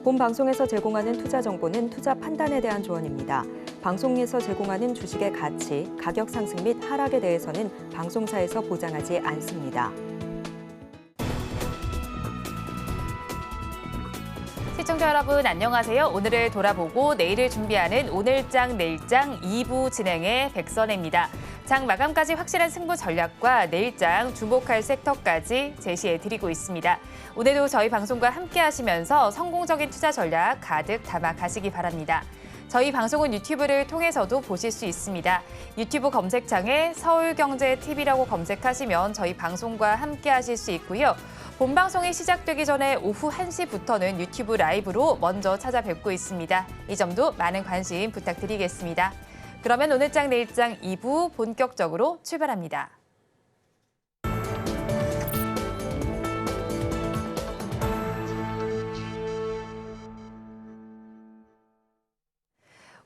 본 방송에서 제공하는 투자 정보는 투자 판단에 대한 조언입니다. 방송에서 제공하는 주식의 가치, 가격 상승 및 하락에 대해서는 방송사에서 보장하지 않습니다. 시청자 여러분 안녕하세요. 오늘을 돌아보고 내일을 준비하는 오늘장 내일장 2부 진행의 백선혜입니다. 장 마감까지 확실한 승부 전략과 내일장 주목할 섹터까지 제시해드리고 있습니다. 오늘도 저희 방송과 함께 하시면서 성공적인 투자 전략 가득 담아 가시기 바랍니다. 저희 방송은 유튜브를 통해서도 보실 수 있습니다. 유튜브 검색창에 서울경제TV라고 검색하시면 저희 방송과 함께 하실 수 있고요. 본 방송이 시작되기 전에 오후 1시부터는 유튜브 라이브로 먼저 찾아뵙고 있습니다. 이 점도 많은 관심 부탁드리겠습니다. 그러면 오늘장 내일장 2부 본격적으로 출발합니다.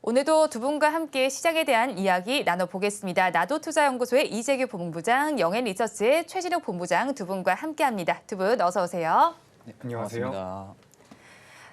오늘도 두 분과 함께 시장에 대한 이야기 나눠보겠습니다. 나도투자연구소의 이재규 본부장, 영앤리서치의 최진욱 본부장 두 분과 함께합니다. 두 분 어서 오세요. 네, 안녕하세요. 반갑습니다.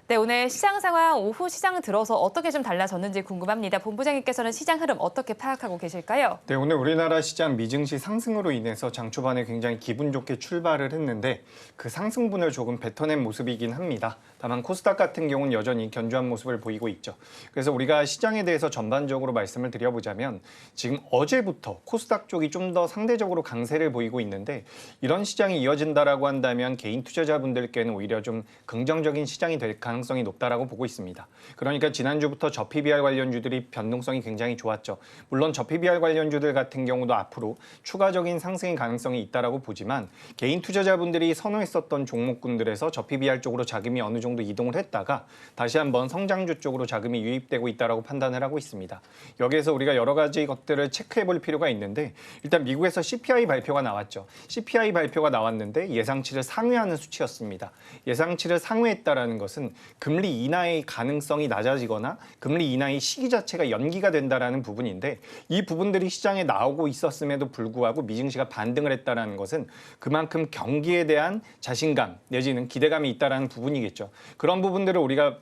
네, 오늘 시장 상황, 오후 시장 들어서 어떻게 좀 달라졌는지 궁금합니다. 본부장님께서는 시장 흐름 어떻게 파악하고 계실까요? 네, 오늘 우리나라 시장 미증시 상승으로 인해서 장 초반에 굉장히 기분 좋게 출발을 했는데 그 상승분을 조금 뱉어낸 모습이긴 합니다. 다만 코스닥 같은 경우는 여전히 견조한 모습을 보이고 있죠. 그래서 우리가 시장에 대해서 전반적으로 말씀을 드려보자면 지금 어제부터 코스닥 쪽이 좀 더 상대적으로 강세를 보이고 있는데 이런 시장이 이어진다라고 한다면 개인 투자자분들께는 오히려 좀 긍정적인 시장이 될 가능성이 높다라고 보고 있습니다. 그러니까 지난주부터 저 PBR 관련주들이 변동성이 굉장히 좋았죠. 물론 저 PBR 관련주들 같은 경우도 앞으로 추가적인 상승의 가능성이 있다라고 보지만 개인 투자자분들이 선호했었던 종목군들에서 저 PBR 쪽으로 자금이 어느 정도 이동을 했다가 다시 한번 성장주 쪽으로 자금이 유입되고 있다라고 판단을 하고 있습니다. 여기에서 우리가 여러 가지 것들을 체크해 볼 필요가 있는데 일단 미국에서 CPI 발표가 나왔죠. CPI 발표가 나왔는데 예상치를 상회하는 수치였습니다. 예상치를 상회했다라는 것은 금리 인하의 가능성이 낮아지거나 금리 인하의 시기 자체가 연기가 된다라는 부분인데 이 부분들이 시장에 나오고 있었음에도 불구하고 미증시가 반등을 했다라는 것은 그만큼 경기에 대한 자신감 내지는 기대감이 있다라는 부분이겠죠. 그런 부분들을 우리가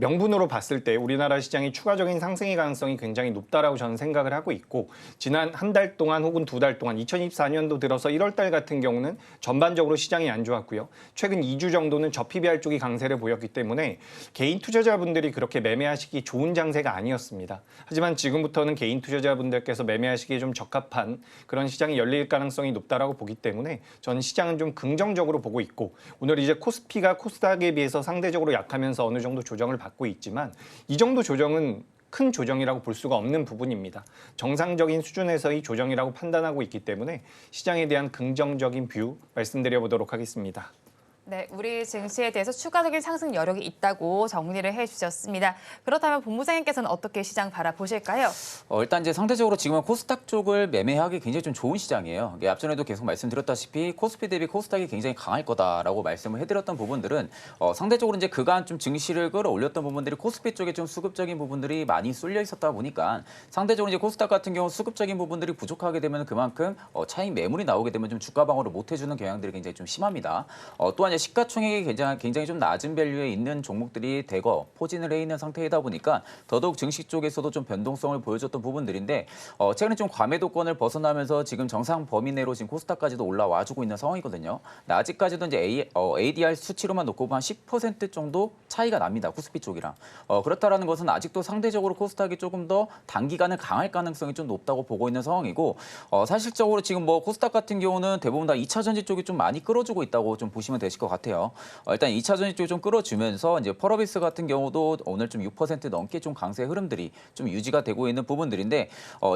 명분으로 봤을 때 우리나라 시장이 추가적인 상승의 가능성이 굉장히 높다라고 저는 생각을 하고 있고 지난 한 달 동안 혹은 두 달 동안 2024년도 들어서 1월 달 같은 경우는 전반적으로 시장이 안 좋았고요. 최근 2주 정도는 저 PBR 쪽이 강세를 보였기 때문에 개인 투자자분들이 그렇게 매매하시기 좋은 장세가 아니었습니다. 하지만 지금부터는 개인 투자자분들께서 매매하시기에 좀 적합한 그런 시장이 열릴 가능성이 높다라고 보기 때문에 저는 시장은 좀 긍정적으로 보고 있고 오늘 이제 코스피가 코스닥에 비해서 상대적으로 약하면서 어느 정도 조정을 받고 있지만 이 정도 조정은 큰 조정이라고 볼 수가 없는 부분입니다. 정상적인 수준에서의 조정이라고 판단하고 있기 때문에 시장에 대한 긍정적인 뷰 말씀드려보도록 하겠습니다. 네, 우리 증시에 대해서 추가적인 상승 여력이 있다고 정리를 해주셨습니다. 그렇다면 본부장님께서는 어떻게 시장 바라보실까요? 일단 이제 상대적으로 지금은 코스닥 쪽을 매매하기 굉장히 좀 좋은 시장이에요. 앞전에도 계속 말씀드렸다시피 코스피 대비 코스닥이 굉장히 강할 거다라고 말씀을 해드렸던 부분들은 상대적으로 이제 그간 좀 증시를 끌어올렸던 부분들이 코스피 쪽에 좀 수급적인 부분들이 많이 쏠려 있었다 보니까 상대적으로 이제 코스닥 같은 경우 수급적인 부분들이 부족하게 되면 그만큼 차익 매물이 나오게 되면 좀 주가 방어를 못 해주는 경향들이 굉장히 좀 심합니다. 또한 시가총액이 굉장히 좀 낮은 밸류에 있는 종목들이 대거 포진을 해 있는 상태이다 보니까 더더욱 증시 쪽에서도 좀 변동성을 보여줬던 부분들인데 최근에 좀 과매도권을 벗어나면서 지금 정상 범위 내로 지금 코스닥까지도 올라와주고 있는 상황이거든요. 아직까지도 이제 ADR 수치로만 놓고 보면 한 10% 정도 차이가 납니다. 코스피 쪽이랑. 그렇다라는 것은 아직도 상대적으로 코스닥이 조금 더 단기간에 강할 가능성이 좀 높다고 보고 있는 상황이고 사실적으로 지금 뭐 코스닥 같은 경우는 대부분 다 2차 전지 쪽이 좀 많이 끌어주고 있다고 좀 보시면 되실 것 같아요. 일단 2차 전지 쪽이 좀 끌어주면서 이제 펄어비스 같은 경우도 오늘 좀 6% 넘게 좀 강세 흐름들이 좀 유지가 되고 있는 부분들인데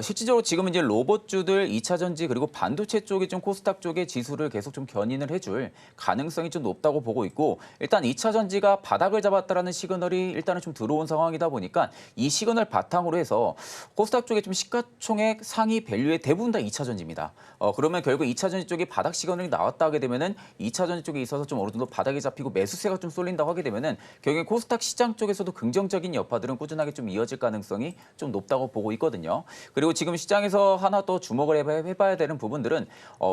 실질적으로 지금 이제 로봇주들 2차 전지 그리고 반도체 쪽이 좀 코스닥 쪽의 지수를 계속 좀 견인을 해줄 가능성이 좀 높다고 보고 있고 일단 2차 전지가 바닥을 잡았다라는 시그널이 일단은 좀 들어온 상황이다 보니까 이 시그널 바탕으로 해서 코스닥 쪽에 좀 시가총액 상위 밸류의 대부분 다 2차 전지입니다. 그러면 결국 2차 전지 쪽이 바닥 시그널이 나왔다 하게 되면은 2차 전지 쪽에 있어서 좀 좀 어느 정도 바닥에 잡히고 매수세가 좀 쏠린다고 하게 되면은 결국에 코스닥 시장 쪽에서도 긍정적인 여파들은 꾸준하게 좀 이어질 가능성이 좀 높다고 보고 있거든요. 그리고 지금 시장에서 하나 더 주목을 해봐야 되는 부분들은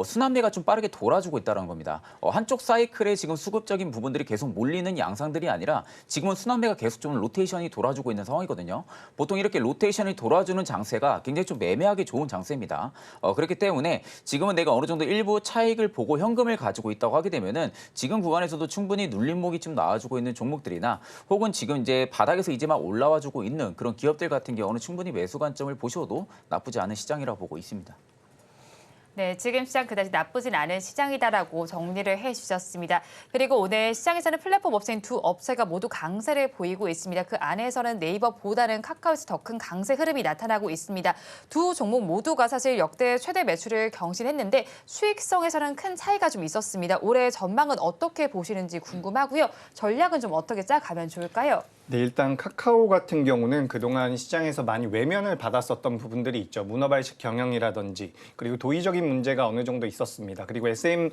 순환매가 좀 빠르게 돌아주고 있다는 겁니다. 한쪽 사이클에 지금 수급적인 부분들이 계속 몰리는 양상들이 아니라 지금은 순환매가 계속 좀 로테이션이 돌아주고 있는 상황이거든요. 보통 이렇게 로테이션이 돌아주는 장세가 굉장히 좀 매매하기 좋은 장세입니다. 그렇기 때문에 지금은 내가 어느 정도 일부 차익을 보고 현금을 가지고 있다고 하게 되면은 지금 구간에서도 충분히 눌림목이 좀 나와주고 있는 종목들이나 혹은 지금 이제 바닥에서 이제 막 올라와주고 있는 그런 기업들 같은 경우는 충분히 매수 관점을 보셔도 나쁘지 않은 시장이라고 보고 있습니다. 네, 지금 시장 그다지 나쁘진 않은 시장이다라고 정리를 해주셨습니다. 그리고 오늘 시장에서는 플랫폼 업체인 두 업체가 모두 강세를 보이고 있습니다. 그 안에서는 네이버보다는 카카오에서 더 큰 강세 흐름이 나타나고 있습니다. 두 종목 모두가 사실 역대 최대 매출을 경신했는데 수익성에서는 큰 차이가 좀 있었습니다. 올해 전망은 어떻게 보시는지 궁금하고요. 전략은 좀 어떻게 짜가면 좋을까요? 네, 일단 카카오 같은 경우는 그동안 시장에서 많이 외면을 받았었던 부분들이 있죠. 문어발식 경영이라든지 그리고 도의적인 문제가 어느 정도 있었습니다. 그리고 SM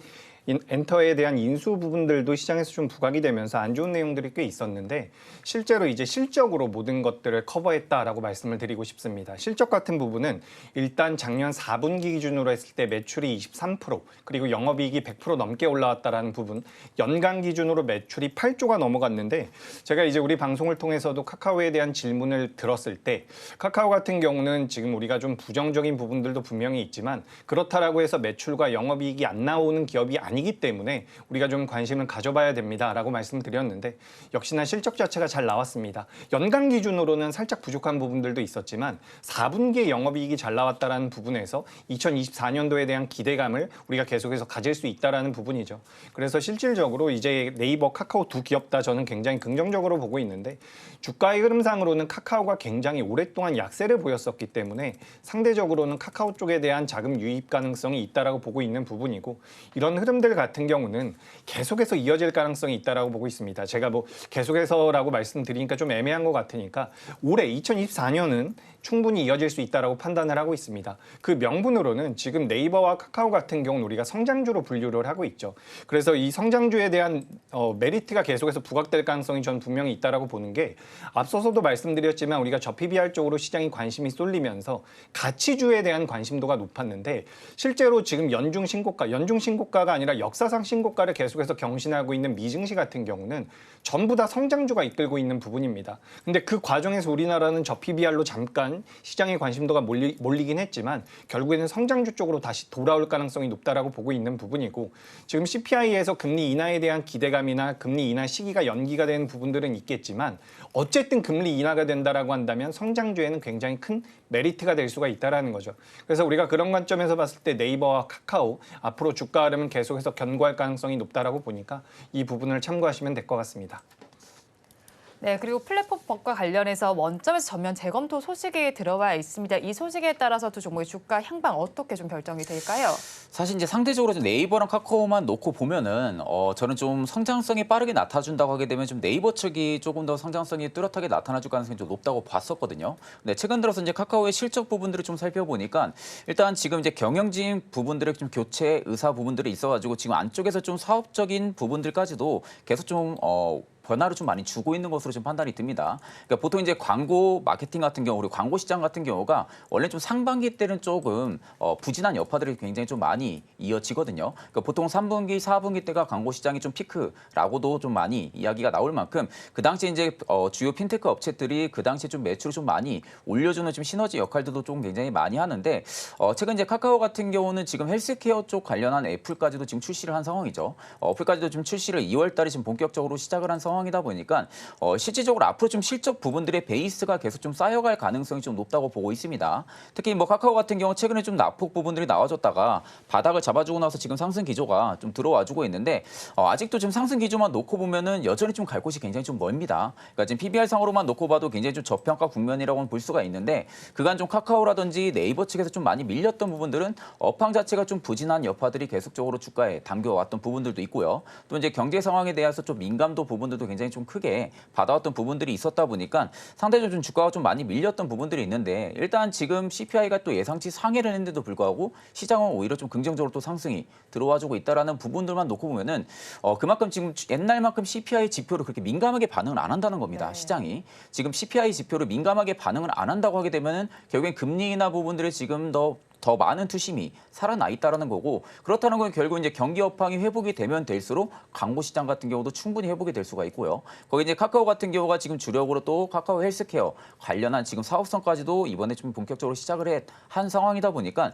엔터에 대한 인수 부분들도 시장에서 좀 부각이 되면서 안 좋은 내용들이 꽤 있었는데 실제로 이제 실적으로 모든 것들을 커버했다라고 말씀을 드리고 싶습니다. 실적 같은 부분은 일단 작년 4분기 기준으로 했을 때 매출이 23% 그리고 영업이익이 100% 넘게 올라왔다라는 부분, 연간 기준으로 매출이 8조가 넘어갔는데 제가 이제 우리 방송을 통해서도 카카오에 대한 질문을 들었을 때 카카오 같은 경우는 지금 우리가 좀 부정적인 부분들도 분명히 있지만 그렇다라고 해서 매출과 영업이익이 안 나오는 기업이 아니기 때문에 우리가 좀 관심을 가져봐야 됩니다라고 말씀드렸는데 역시나 실적 자체가 잘 나왔습니다. 연간 기준으로는 살짝 부족한 부분들도 있었지만 4분기에 영업이익이 잘 나왔다라는 부분에서 2024년도에 대한 기대감을 우리가 계속해서 가질 수 있다라는 부분이죠. 그래서 실질적으로 이제 네이버, 카카오 두 기업 다 저는 굉장히 긍정적으로 보고 있는데 주가의 흐름상으로는 카카오가 굉장히 오랫동안 약세를 보였었기 때문에 상대적으로는 카카오 쪽에 대한 자금 유입 가능성이 있다라고 보고 있는 부분이고 이런 흐름들 같은 경우는 계속해서 이어질 가능성이 있다라고 보고 있습니다. 제가 뭐 계속해서라고 말씀드리니까 좀 애매한 것 같으니까 올해 2024년은 충분히 이어질 수 있다라고 판단을 하고 있습니다. 그 명분으로는 지금 네이버와 카카오 같은 경우는 우리가 성장주로 분류를 하고 있죠. 그래서 이 성장주에 대한 메리트가 계속해서 부각될 가능성이 저는 분명히 있다라고 보는 게 앞서서도 말씀드렸지만 우리가 저 PBR 쪽으로 시장이 관심이 쏠리면서 가치주에 대한 관심도가 높았는데 실제로 지금 연중 신고가가 아니라 역사상 신고가를 계속해서 경신하고 있는 미증시 같은 경우는 전부 다 성장주가 이끌고 있는 부분입니다. 근데 그 과정에서 우리나라는 저 PBR로 잠깐 시장의 관심도가 몰리긴 했지만 결국에는 성장주 쪽으로 다시 돌아올 가능성이 높다라고 보고 있는 부분이고 지금 CPI에서 금리 인하에 대한 기대감이나 금리 인하 시기가 연기가 되는 부분들은 있겠지만 어쨌든 금리 인하가 된다라고 한다면 성장주에는 굉장히 큰 메리트가 될 수가 있다라는 거죠. 그래서 우리가 그런 관점에서 봤을 때 네이버와 카카오 앞으로 주가 흐름은 계속해서 견고할 가능성이 높다라고 보니까 이 부분을 참고하시면 될 것 같습니다. 네, 그리고 플랫폼법과 관련해서 원점에서 전면 재검토 소식이 들어와 있습니다. 이 소식에 따라서 두 종목의 주가 향방 어떻게 좀 결정이 될까요? 사실 이제 상대적으로 좀 네이버랑 카카오만 놓고 보면은 저는 좀 성장성이 빠르게 나타준다고 하게 되면 좀 네이버 측이 조금 더 성장성이 뚜렷하게 나타나줄 가능성이 좀 높다고 봤었거든요. 근데 최근 들어서 이제 카카오의 실적 부분들을 좀 살펴보니까 일단 지금 이제 경영진 부분들의 좀 교체 의사 부분들이 있어가지고 지금 안쪽에서 좀 사업적인 부분들까지도 계속 좀 변화를 좀 많이 주고 있는 것으로 좀 판단이 듭니다. 그러니까 보통 이제 광고 마케팅 같은 경우, 우리 광고 시장 같은 경우가 원래 좀 상반기 때는 조금 부진한 여파들이 굉장히 좀 많이 이어지거든요. 그러니까 보통 3분기, 4분기 때가 광고 시장이 좀 피크라고도 좀 많이 이야기가 나올 만큼 그 당시에 이제 주요 핀테크 업체들이 그 당시에 좀 매출을 좀 많이 올려주는 좀 시너지 역할들도 좀 굉장히 많이 하는데 최근 이제 카카오 같은 경우는 지금 헬스케어 쪽 관련한 애플까지도 지금 출시를 한 상황이죠. 애플까지도 좀 출시를 2월달에 지금 본격적으로 시작을 한 상황이다 보니까 실질적으로 앞으로 좀 실적 부분들의 베이스가 계속 좀 쌓여갈 가능성이 좀 높다고 보고 있습니다. 특히 뭐 카카오 같은 경우 최근에 좀 낙폭 부분들이 나와줬다가 바닥을 잡아주고 나서 지금 상승 기조가 좀 들어와주고 있는데 아직도 지금 상승 기조만 놓고 보면은 여전히 좀 갈 곳이 굉장히 좀 멀습니다. 그러니까 지금 PBR 상으로만 놓고 봐도 굉장히 좀 저평가 국면이라고는 볼 수가 있는데 그간 좀 카카오라든지 네이버 측에서 좀 많이 밀렸던 부분들은 업황 자체가 좀 부진한 여파들이 계속적으로 주가에 담겨왔던 부분들도 있고요. 또 이제 경제 상황에 대해서 좀 민감도 부분들도 영향도 굉장히 좀 크게 받아왔던 부분들이 있었다 보니까 상대적으로 좀 주가가 좀 많이 밀렸던 부분들이 있는데 일단 지금 CPI가 또 예상치 상회를 했는데도 불구하고 시장은 오히려 좀 긍정적으로 또 상승이 들어와주고 있다라는 부분들만 놓고 보면은 그만큼 지금 옛날만큼 CPI 지표를 그렇게 민감하게 반응을 안 한다는 겁니다. 네. 시장이 지금 CPI 지표를 민감하게 반응을 안 한다고 하게 되면은 결국엔 금리 인하 부분들이 지금 더 많은 투심이 살아나 있다라는 거고 그렇다는 건 결국 이제 경기 여파이 회복이 되면 될수록 광고 시장 같은 경우도 충분히 회복이 될 수가 있고요. 거기 이제 카카오 같은 경우가 지금 주력으로 또 카카오 헬스케어 관련한 지금 사업성까지도 이번에 좀 본격적으로 시작을 한 상황이다 보니까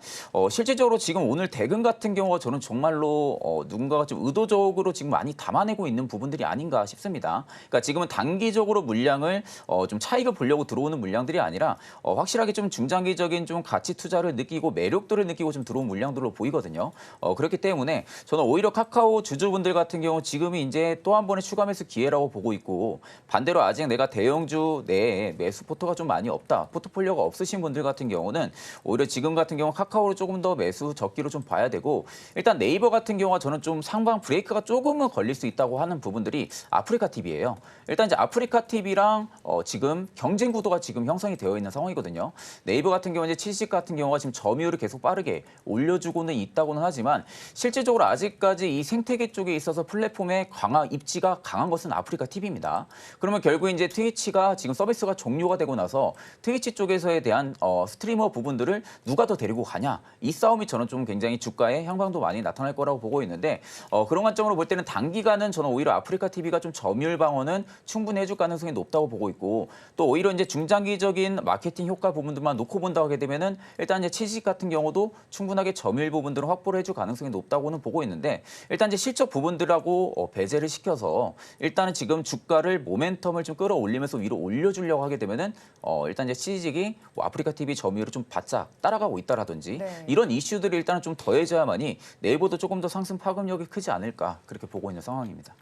실질적으로 지금 오늘 대금 같은 경우가 저는 정말로 누군가가 좀 의도적으로 지금 많이 담아내고 있는 부분들이 아닌가 싶습니다. 그러니까 지금은 단기적으로 물량을 좀 차익을 보려고 들어오는 물량들이 아니라 확실하게 좀 중장기적인 좀 가치 투자를 느끼고 매력도를 느끼고 좀 들어온 물량들로 보이거든요. 그렇기 때문에 저는 오히려 카카오 주주분들 같은 경우 지금이 이제 또 한 번의 추가 매수 기회라고 보고 있고 반대로 아직 내가 대형주 내에 매수 포트가 좀 많이 없다. 포트폴리오가 없으신 분들 같은 경우는 오히려 지금 같은 경우 카카오를 조금 더 매수 적기로 좀 봐야 되고 일단 네이버 같은 경우가 저는 좀 상방 브레이크가 조금은 걸릴 수 있다고 하는 부분들이 아프리카 TV예요. 일단 이제 아프리카 TV랑 지금 경쟁 구도가 지금 형성이 되어 있는 상황이거든요. 네이버 같은 경우 이제 70 같은 경우가 지금 점유율을 계속 빠르게 올려주고는 있다고는 하지만 실질적으로 아직까지 이 생태계 쪽에 있어서 플랫폼의 입지가 강한 것은 아프리카 TV입니다. 그러면 결국 이제 트위치가 지금 서비스가 종료가 되고 나서 트위치 쪽에서에 대한 스트리머 부분들을 누가 더 데리고 가냐 이 싸움이 저는 좀 굉장히 주가에 향방도 많이 나타날 거라고 보고 있는데 그런 관점으로 볼 때는 단기간은 저는 오히려 아프리카 TV가 좀 점유율 방어는 충분히 해줄 가능성이 높다고 보고 있고 또 오히려 이제 중장기적인 마케팅 효과 부분들만 놓고 본다고 하게 되면은 일단 이제 치식 같은 경우도 충분하게 점유율 부분들을 확보를 해줄 가능성이 높다고는 보고 있는데 일단 이제 실적 부분들하고 배제를 시켜서 일단은 지금 주가를 모멘텀을 좀 끌어올리면서 위로 올려주려고 하게 되면은 일단 이제 치식이 뭐 아프리카 TV 점유율을 좀 바짝 따라가고 있다라든지 네. 이런 이슈들이 일단은 좀 더해져야만이 네이버도 조금 더 상승 파급력이 크지 않을까 그렇게 보고 있는 상황입니다.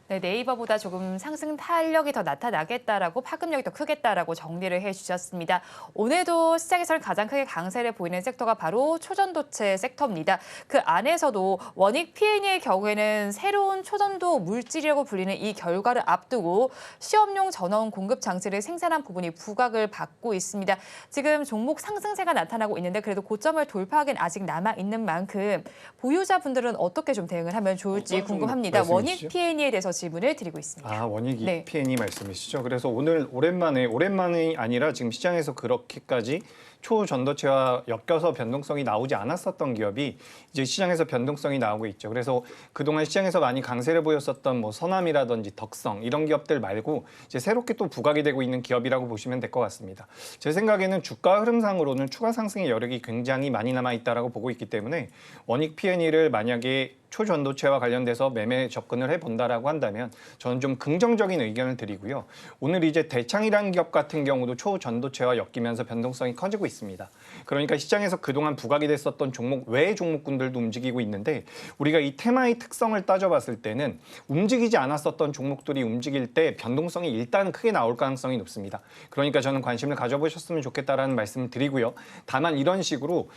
네, 네이버보다 조금 상승 탄력이 더 나타나겠다라고 파급력이 더 크겠다라고 정리를 해주셨습니다. 오늘도 시장에서는 가장 크게 강세를 보이는 섹터가 바로 초전도체 섹터입니다. 그 안에서도 원익 P&E의 경우에는 새로운 초전도 물질이라고 불리는 이 결과를 앞두고 시험용 전원 공급 장치를 생산한 부분이 부각을 받고 있습니다. 지금 종목 상승세가 나타나고 있는데 그래도 고점을 돌파하기는 아직 남아있는 만큼 보유자분들은 어떻게 좀 대응을 하면 좋을지 궁금합니다. 원익 P&E에 대해서 질문을 드리고 있습니다. 원익 네. P&E 말씀이시죠. 그래서 오늘 오랜만이 아니라 지금 시장에서 그렇게까지 초전도체와 엮여서 변동성이 나오지 않았었던 기업이 이제 시장에서 변동성이 나오고 있죠. 그래서 그동안 시장에서 많이 강세를 보였었던 뭐 서남이라든지 덕성 이런 기업들 말고 이제 새롭게 또 부각이 되고 있는 기업이라고 보시면 될 것 같습니다. 제 생각에는 주가 흐름상으로는 추가 상승의 여력이 굉장히 많이 남아 있다라고 보고 있기 때문에 원익 P&E를 만약에 초전도체와 관련돼서 매매 접근을 해본다라고 한다면 저는 좀 긍정적인 의견을 드리고요. 오늘 이제 대창이라는 기업 같은 경우도 초전도체와 엮이면서 변동성이 커지고 있습니다. 그러니까 시장에서 그동안 부각이 됐었던 종목 외의 종목군들도 움직이고 있는데 우리가 이 테마의 특성을 따져봤을 때는 움직이지 않았었던 종목들이 움직일 때 변동성이 일단 크게 나올 가능성이 높습니다. 그러니까 저는 관심을 가져보셨으면 좋겠다라는 말씀을 드리고요. 다만 이런 식으로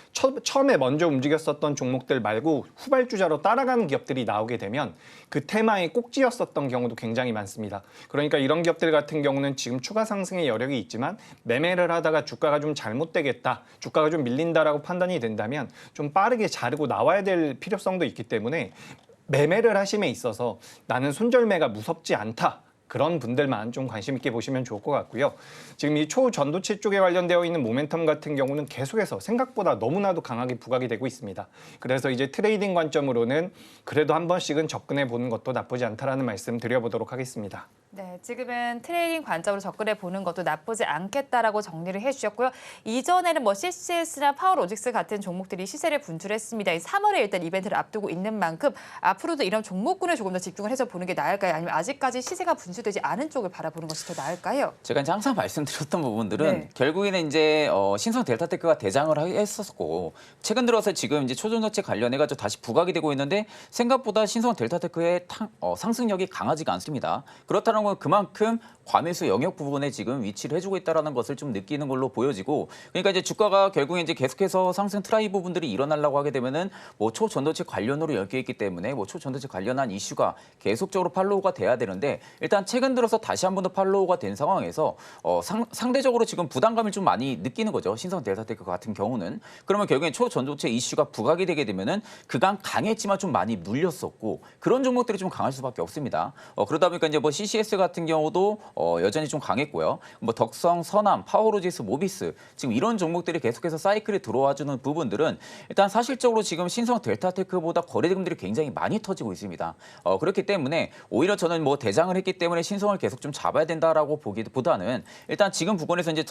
처음에 먼저 움직였었던 종목들 말고 후발주자로 따라가는 기업들이 나오게 되면 그 테마의 꼭지였었던 경우도 굉장히 많습니다. 그러니까 이런 기업들 같은 경우는 지금 추가 상승의 여력이 있지만 매매를 하다가 주가가 좀 잘못되겠다, 주가가 좀 밀린다라고 판단이 된다면 좀 빠르게 자르고 나와야 될 필요성도 있기 때문에 매매를 하심에 있어서 나는 손절매가 무섭지 않다. 그런 분들만 좀 관심 있게 보시면 좋을 것 같고요. 지금 이 초전도체 쪽에 관련되어 있는 모멘텀 같은 경우는 계속해서 생각보다 너무나도 강하게 부각이 되고 있습니다. 그래서 이제 트레이딩 관점으로는 그래도 한 번씩은 접근해 보는 것도 나쁘지 않다라는 말씀 드려보도록 하겠습니다. 네, 지금은 트레이딩 관점으로 접근해 보는 것도 나쁘지 않겠다라고 정리를 해주셨고요. 이전에는 뭐 CCS나 파워로직스 같은 종목들이 시세를 분출했습니다. 3월에 일단 이벤트를 앞두고 있는 만큼 앞으로도 이런 종목군에 조금 더 집중을 해서 보는 게 나을까요? 아니면 아직까지 시세가 분출되지 않은 쪽을 바라보는 것이 더 나을까요? 제가 이제 항상 말씀드렸던 부분들은 네. 결국에는 이제 신성 델타테크가 대장을 했었고 최근 들어서 지금 이제 초전도체 관련해가지고 다시 부각이 되고 있는데 생각보다 신성 델타테크의 상승력이 강하지가 않습니다. 그렇다는 상황은 그만큼 과매수 영역 부분에 지금 위치를 해주고 있다는 것을 좀 느끼는 걸로 보여지고 그러니까 이제 주가가 결국에 이제 계속해서 상승 트라이 부분들이 일어나려고 하게 되면은 뭐 초전도체 관련으로 엮여 있기 때문에 뭐 초전도체 관련한 이슈가 계속적으로 팔로우가 돼야 되는데 일단 최근 들어서 다시 한 번 더 팔로우가 된 상황에서 상대적으로 지금 부담감을 좀 많이 느끼는 거죠. 신성 델타테크 같은 경우는 그러면 결국엔 초전도체 이슈가 부각이 되게 되면은 그간 강했지만 좀 많이 물렸었고 그런 종목들이 좀 강할 수밖에 없습니다. 그러다 보니까 이제 뭐 CCS 같은 경우도 여전히 좀 강했고요. 뭐 덕성, 선암, 파워로지스, 모비스 지금 이런 종목들이 계속해서 사이클에 들어와주는 부분들은 일단 사실적으로 지금 신성 델타테크보다 거래대금들이 굉장히 많이 터지고 있습니다. 그렇기 때문에 오히려 저는 뭐 대장을 했기 때문에 신성을 계속 좀 잡아야 된다라고 보기보다는 일단 지금 부근에서 이제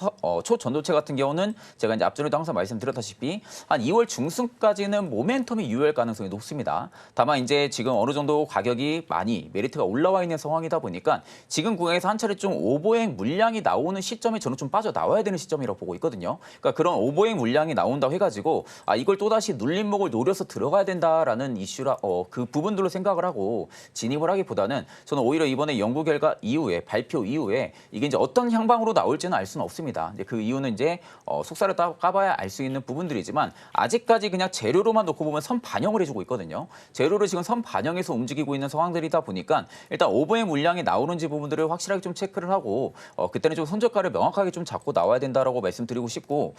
초전도체 같은 경우는 제가 이제 앞전에도 항상 말씀드렸다시피 한 2월 중순까지는 모멘텀이 유효할 가능성이 높습니다. 다만 이제 지금 어느 정도 가격이 많이 메리트가 올라와 있는 상황이다 보니까 지금 구간에서 한 차례 좀 오버행 물량이 나오는 시점에 저는 좀 빠져나와야 되는 시점이라고 보고 있거든요. 그러니까 그런 오버행 물량이 나온다고 해가지고 이걸 또다시 눌림목을 노려서 들어가야 된다라는 이슈라 그 부분들로 생각을 하고 진입을 하기보다는 저는 오히려 이번에 연구 결과 이후에 발표 이후에 이게 이제 어떤 향방으로 나올지는 알 수는 없습니다. 근데 그 이유는 이제 속살을 까봐야 알 수 있는 부분들이지만 아직까지 그냥 재료로만 놓고 보면 선 반영을 해주고 있거든요. 재료를 지금 선 반영해서 움직이고 있는 상황들이다 보니까 일단 오버행 물량이 나오는지 부분들을 확실하게 좀 체크를 하고 그때는 좀 손절가를 명확하게 좀 잡고 나와야 된다라고 말씀드리고 싶고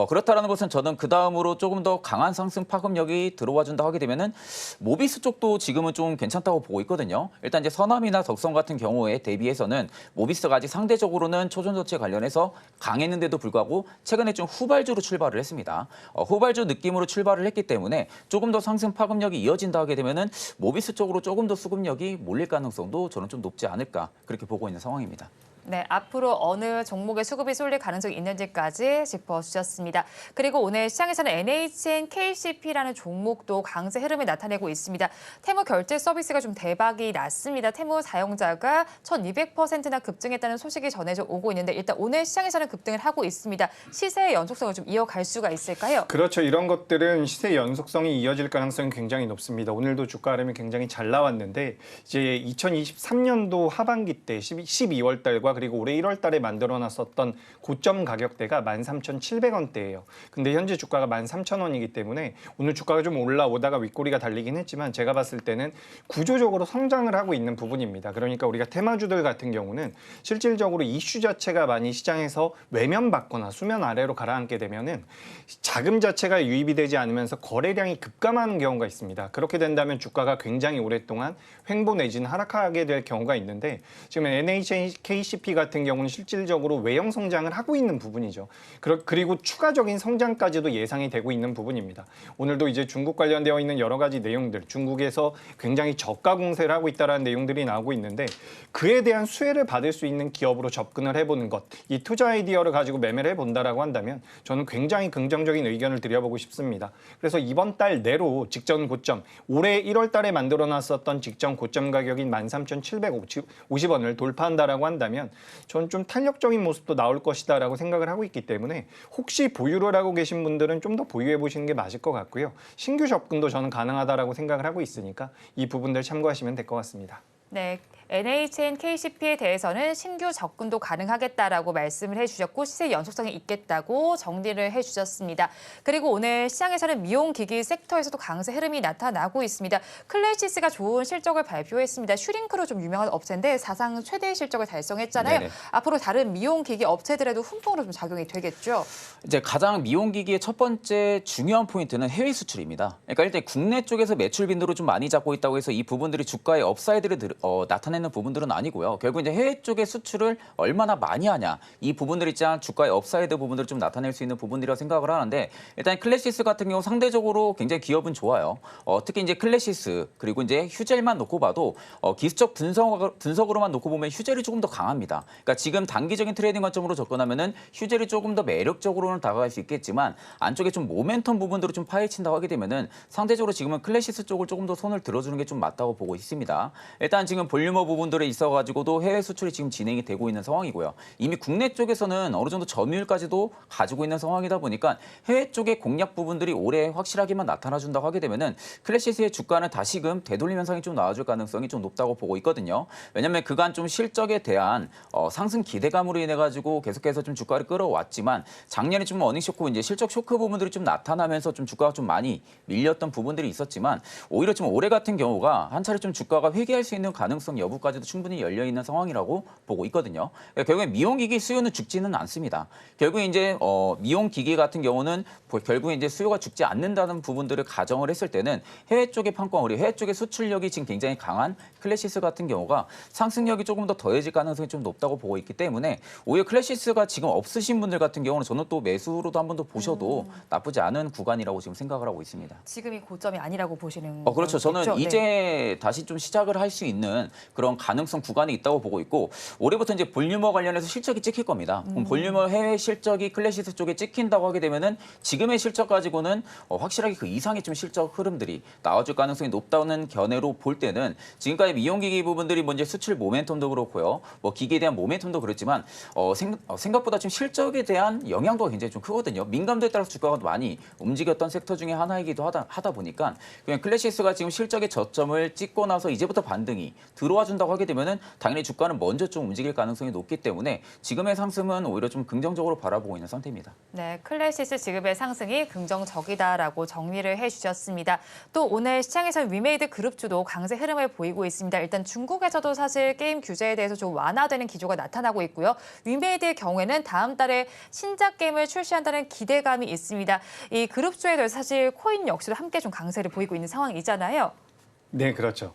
그렇다라는 것은 저는 그 다음으로 조금 더 강한 상승 파급력이 들어와 준다 하게 되면은 모비스 쪽도 지금은 좀 괜찮다고 보고 있거든요. 일단 이제 선암이나 덕성 같은 경우에 대비해서는 모비스가 아직 상대적으로는 초전도체 관련해서 강했는데도 불구하고 최근에 좀 후발주로 출발을 했습니다. 후발주 느낌으로 출발을 했기 때문에 조금 더 상승 파급력이 이어진다 하게 되면은 모비스 쪽으로 조금 더 수급력이 몰릴 가능성도 저는 좀 높지 않을까 그렇게 보고 있는 상황입니다. 네, 앞으로 어느 종목의 수급이 쏠릴 가능성이 있는지까지 짚어주셨습니다. 그리고 오늘 시장에서는 NHN KCP라는 종목도 강세 흐름을 나타내고 있습니다. 테무 결제 서비스가 좀 대박이 났습니다. 테무 사용자가 1200%나 급증했다는 소식이 전해져 오고 있는데 일단 오늘 시장에서는 급등을 하고 있습니다. 시세의 연속성을 좀 이어갈 수가 있을까요? 그렇죠. 이런 것들은 시세 연속성이 이어질 가능성이 굉장히 높습니다. 오늘도 주가 흐름이 굉장히 잘 나왔는데 이제 2023년도 하반기 때 12월 달과 그리고 올해 1월 달에 만들어놨었던 고점 가격대가 13,700원대예요. 근데 현재 주가가 13,000원이기 때문에 오늘 주가가 좀 올라오다가 윗꼬리가 달리긴 했지만 제가 봤을 때는 구조적으로 성장을 하고 있는 부분입니다. 그러니까 우리가 테마주들 같은 경우는 실질적으로 이슈 자체가 많이 시장에서 외면받거나 수면 아래로 가라앉게 되면은 자금 자체가 유입이 되지 않으면서 거래량이 급감하는 경우가 있습니다. 그렇게 된다면 주가가 굉장히 오랫동안 횡보 내지는 하락하게 될 경우가 있는데 지금 NHN KCP 같은 경우는 실질적으로 외형 성장을 하고 있는 부분이죠. 그리고 추가적인 성장까지도 예상이 되고 있는 부분입니다. 오늘도 이제 중국 관련되어 있는 여러 가지 내용들, 중국에서 굉장히 저가 공세를 하고 있다는 내용들이 나오고 있는데 그에 대한 수혜를 받을 수 있는 기업으로 접근을 해보는 것, 이 투자 아이디어를 가지고 매매를 해본다라고 한다면 저는 굉장히 긍정적인 의견을 드려보고 싶습니다. 그래서 이번 달 내로 직전 고점, 올해 1월 달에 만들어놨었던 직전 고점 가격인 13,750원을 돌파한다라고 한다면 저는 좀 탄력적인 모습도 나올 것이다라고 생각을 하고 있기 때문에 혹시 보유를 하고 계신 분들은 좀 더 보유해 보시는 게 맞을 것 같고요. 신규 접근도 저는 가능하다라고 생각을 하고 있으니까 이 부분들 참고하시면 될 것 같습니다. 네, NHN KCP에 대해서는 신규 접근도 가능하겠다라고 말씀을 해주셨고 시세 연속성이 있겠다고 정리를 해주셨습니다. 그리고 오늘 시장에서는 미용기기 섹터에서도 강세 흐름이 나타나고 있습니다. 클래시스가 좋은 실적을 발표했습니다. 슈링크로 좀 유명한 업체인데 사상 최대 실적을 달성했잖아요. 네네. 앞으로 다른 미용기기 업체들에도 훈풍으로 좀 작용이 되겠죠. 이제 가장 미용기기의 첫 번째 중요한 포인트는 해외 수출입니다. 그러니까 일단 국내 쪽에서 매출 빈도를 좀 많이 잡고 있다고 해서 이 부분들이 주가의 업사이드를 나타내는 부분들은 아니고요. 결국 이제 해외 쪽의 수출을 얼마나 많이 하냐 이 부분들이 있잖아 주가의 업사이드 부분들을 좀 나타낼 수 있는 부분이라고 생각을 하는데 일단 클래시스 같은 경우 상대적으로 굉장히 기업은 좋아요. 특히 이제 클래시스 그리고 이제 휴젤만 놓고 봐도 기술적 분석으로만 놓고 보면 휴젤이 조금 더 강합니다. 그러니까 지금 단기적인 트레이딩 관점으로 접근하면은 휴젤이 조금 더 매력적으로는 다가갈 수 있겠지만 안쪽에 좀 모멘텀 부분들을 좀 파헤친다고 하게 되면은 상대적으로 지금은 클래시스 쪽을 조금 더 손을 들어주는 게 좀 맞다고 보고 있습니다. 일단 지금 볼륨업 부분들에 있어가지고도 해외 수출이 지금 진행이 되고 있는 상황이고요. 이미 국내 쪽에서는 어느 정도 점유율까지도 가지고 있는 상황이다 보니까 해외 쪽의 공략 부분들이 올해 확실하게만 나타나준다고 하게 되면은 클래시스의 주가는 다시금 되돌림 현상이 좀 나와줄 가능성이 좀 높다고 보고 있거든요. 왜냐하면 그간 좀 실적에 대한 상승 기대감으로 인해 가지고 계속해서 좀 주가를 끌어왔지만 작년에 좀 어닝 쇼크, 이제 실적 쇼크 부분들이 좀 나타나면서 좀 주가가 좀 많이 밀렸던 부분들이 있었지만 오히려 좀 올해 같은 경우가 한 차례 좀 주가가 회귀할 수 있는 가능성 여부까지도 충분히 열려 있는 상황이라고 보고 있거든요. 결국에 미용기기 수요는 죽지는 않습니다. 결국 이제 미용기기 같은 경우는 결국 이제 수요가 죽지 않는다는 부분들을 가정을 했을 때는 해외 쪽의 판권, 우리 해외 쪽의 수출력이 지금 굉장히 강한 클래시스 같은 경우가 상승력이 조금 더 더해질 가능성이 좀 높다고 보고 있기 때문에 오히려 클래시스가 지금 없으신 분들 같은 경우는 저는 또 매수로도 한 번 더 보셔도 나쁘지 않은 구간이라고 지금 생각을 하고 있습니다. 지금이 고점이 아니라고 보시는 그렇죠. 저는 거겠죠? 이제 네. 다시 좀 시작을 할 수 있는 그런 가능성 구간이 있다고 보고 있고 올해부터 이제 볼륨어 관련해서 실적이 찍힐 겁니다. 그럼 볼륨어 해외 실적이 클래시스 쪽에 찍힌다고 하게 되면은 지금의 실적 가지고는 확실하게 그 이상의 좀 실적 흐름들이 나와줄 가능성이 높다는 견해로 볼 때는 지금까지 미용기기 부분들이 먼저 수출 모멘텀도 그렇고요. 뭐 기기에 대한 모멘텀도 그렇지만 생각보다 좀 실적에 대한 영향도가 굉장히 좀 크거든요. 민감도에 따라서 주가가 많이 움직였던 섹터 중에 하나이기도 하다 보니까 그냥 클래시스가 지금 실적의 저점을 찍고 나서 이제부터 반등이 들어와 준다고 하게 되면은 당연히 주가는 먼저 좀 움직일 가능성이 높기 때문에 지금의 상승은 오히려 좀 긍정적으로 바라보고 있는 상태입니다. 네, 클래시스 지급의 상승이 긍정적이다라고 정리를 해주셨습니다. 또 오늘 시장에서 위메이드 그룹주도 강세 흐름을 보이고 있습니다. 일단 중국에서도 사실 게임 규제에 대해서 좀 완화되는 기조가 나타나고 있고요. 위메이드의 경우에는 다음 달에 신작 게임을 출시한다는 기대감이 있습니다. 이 그룹주에 대해서 사실 코인 역시도 함께 좀 강세를 보이고 있는 상황이잖아요. 네, 그렇죠.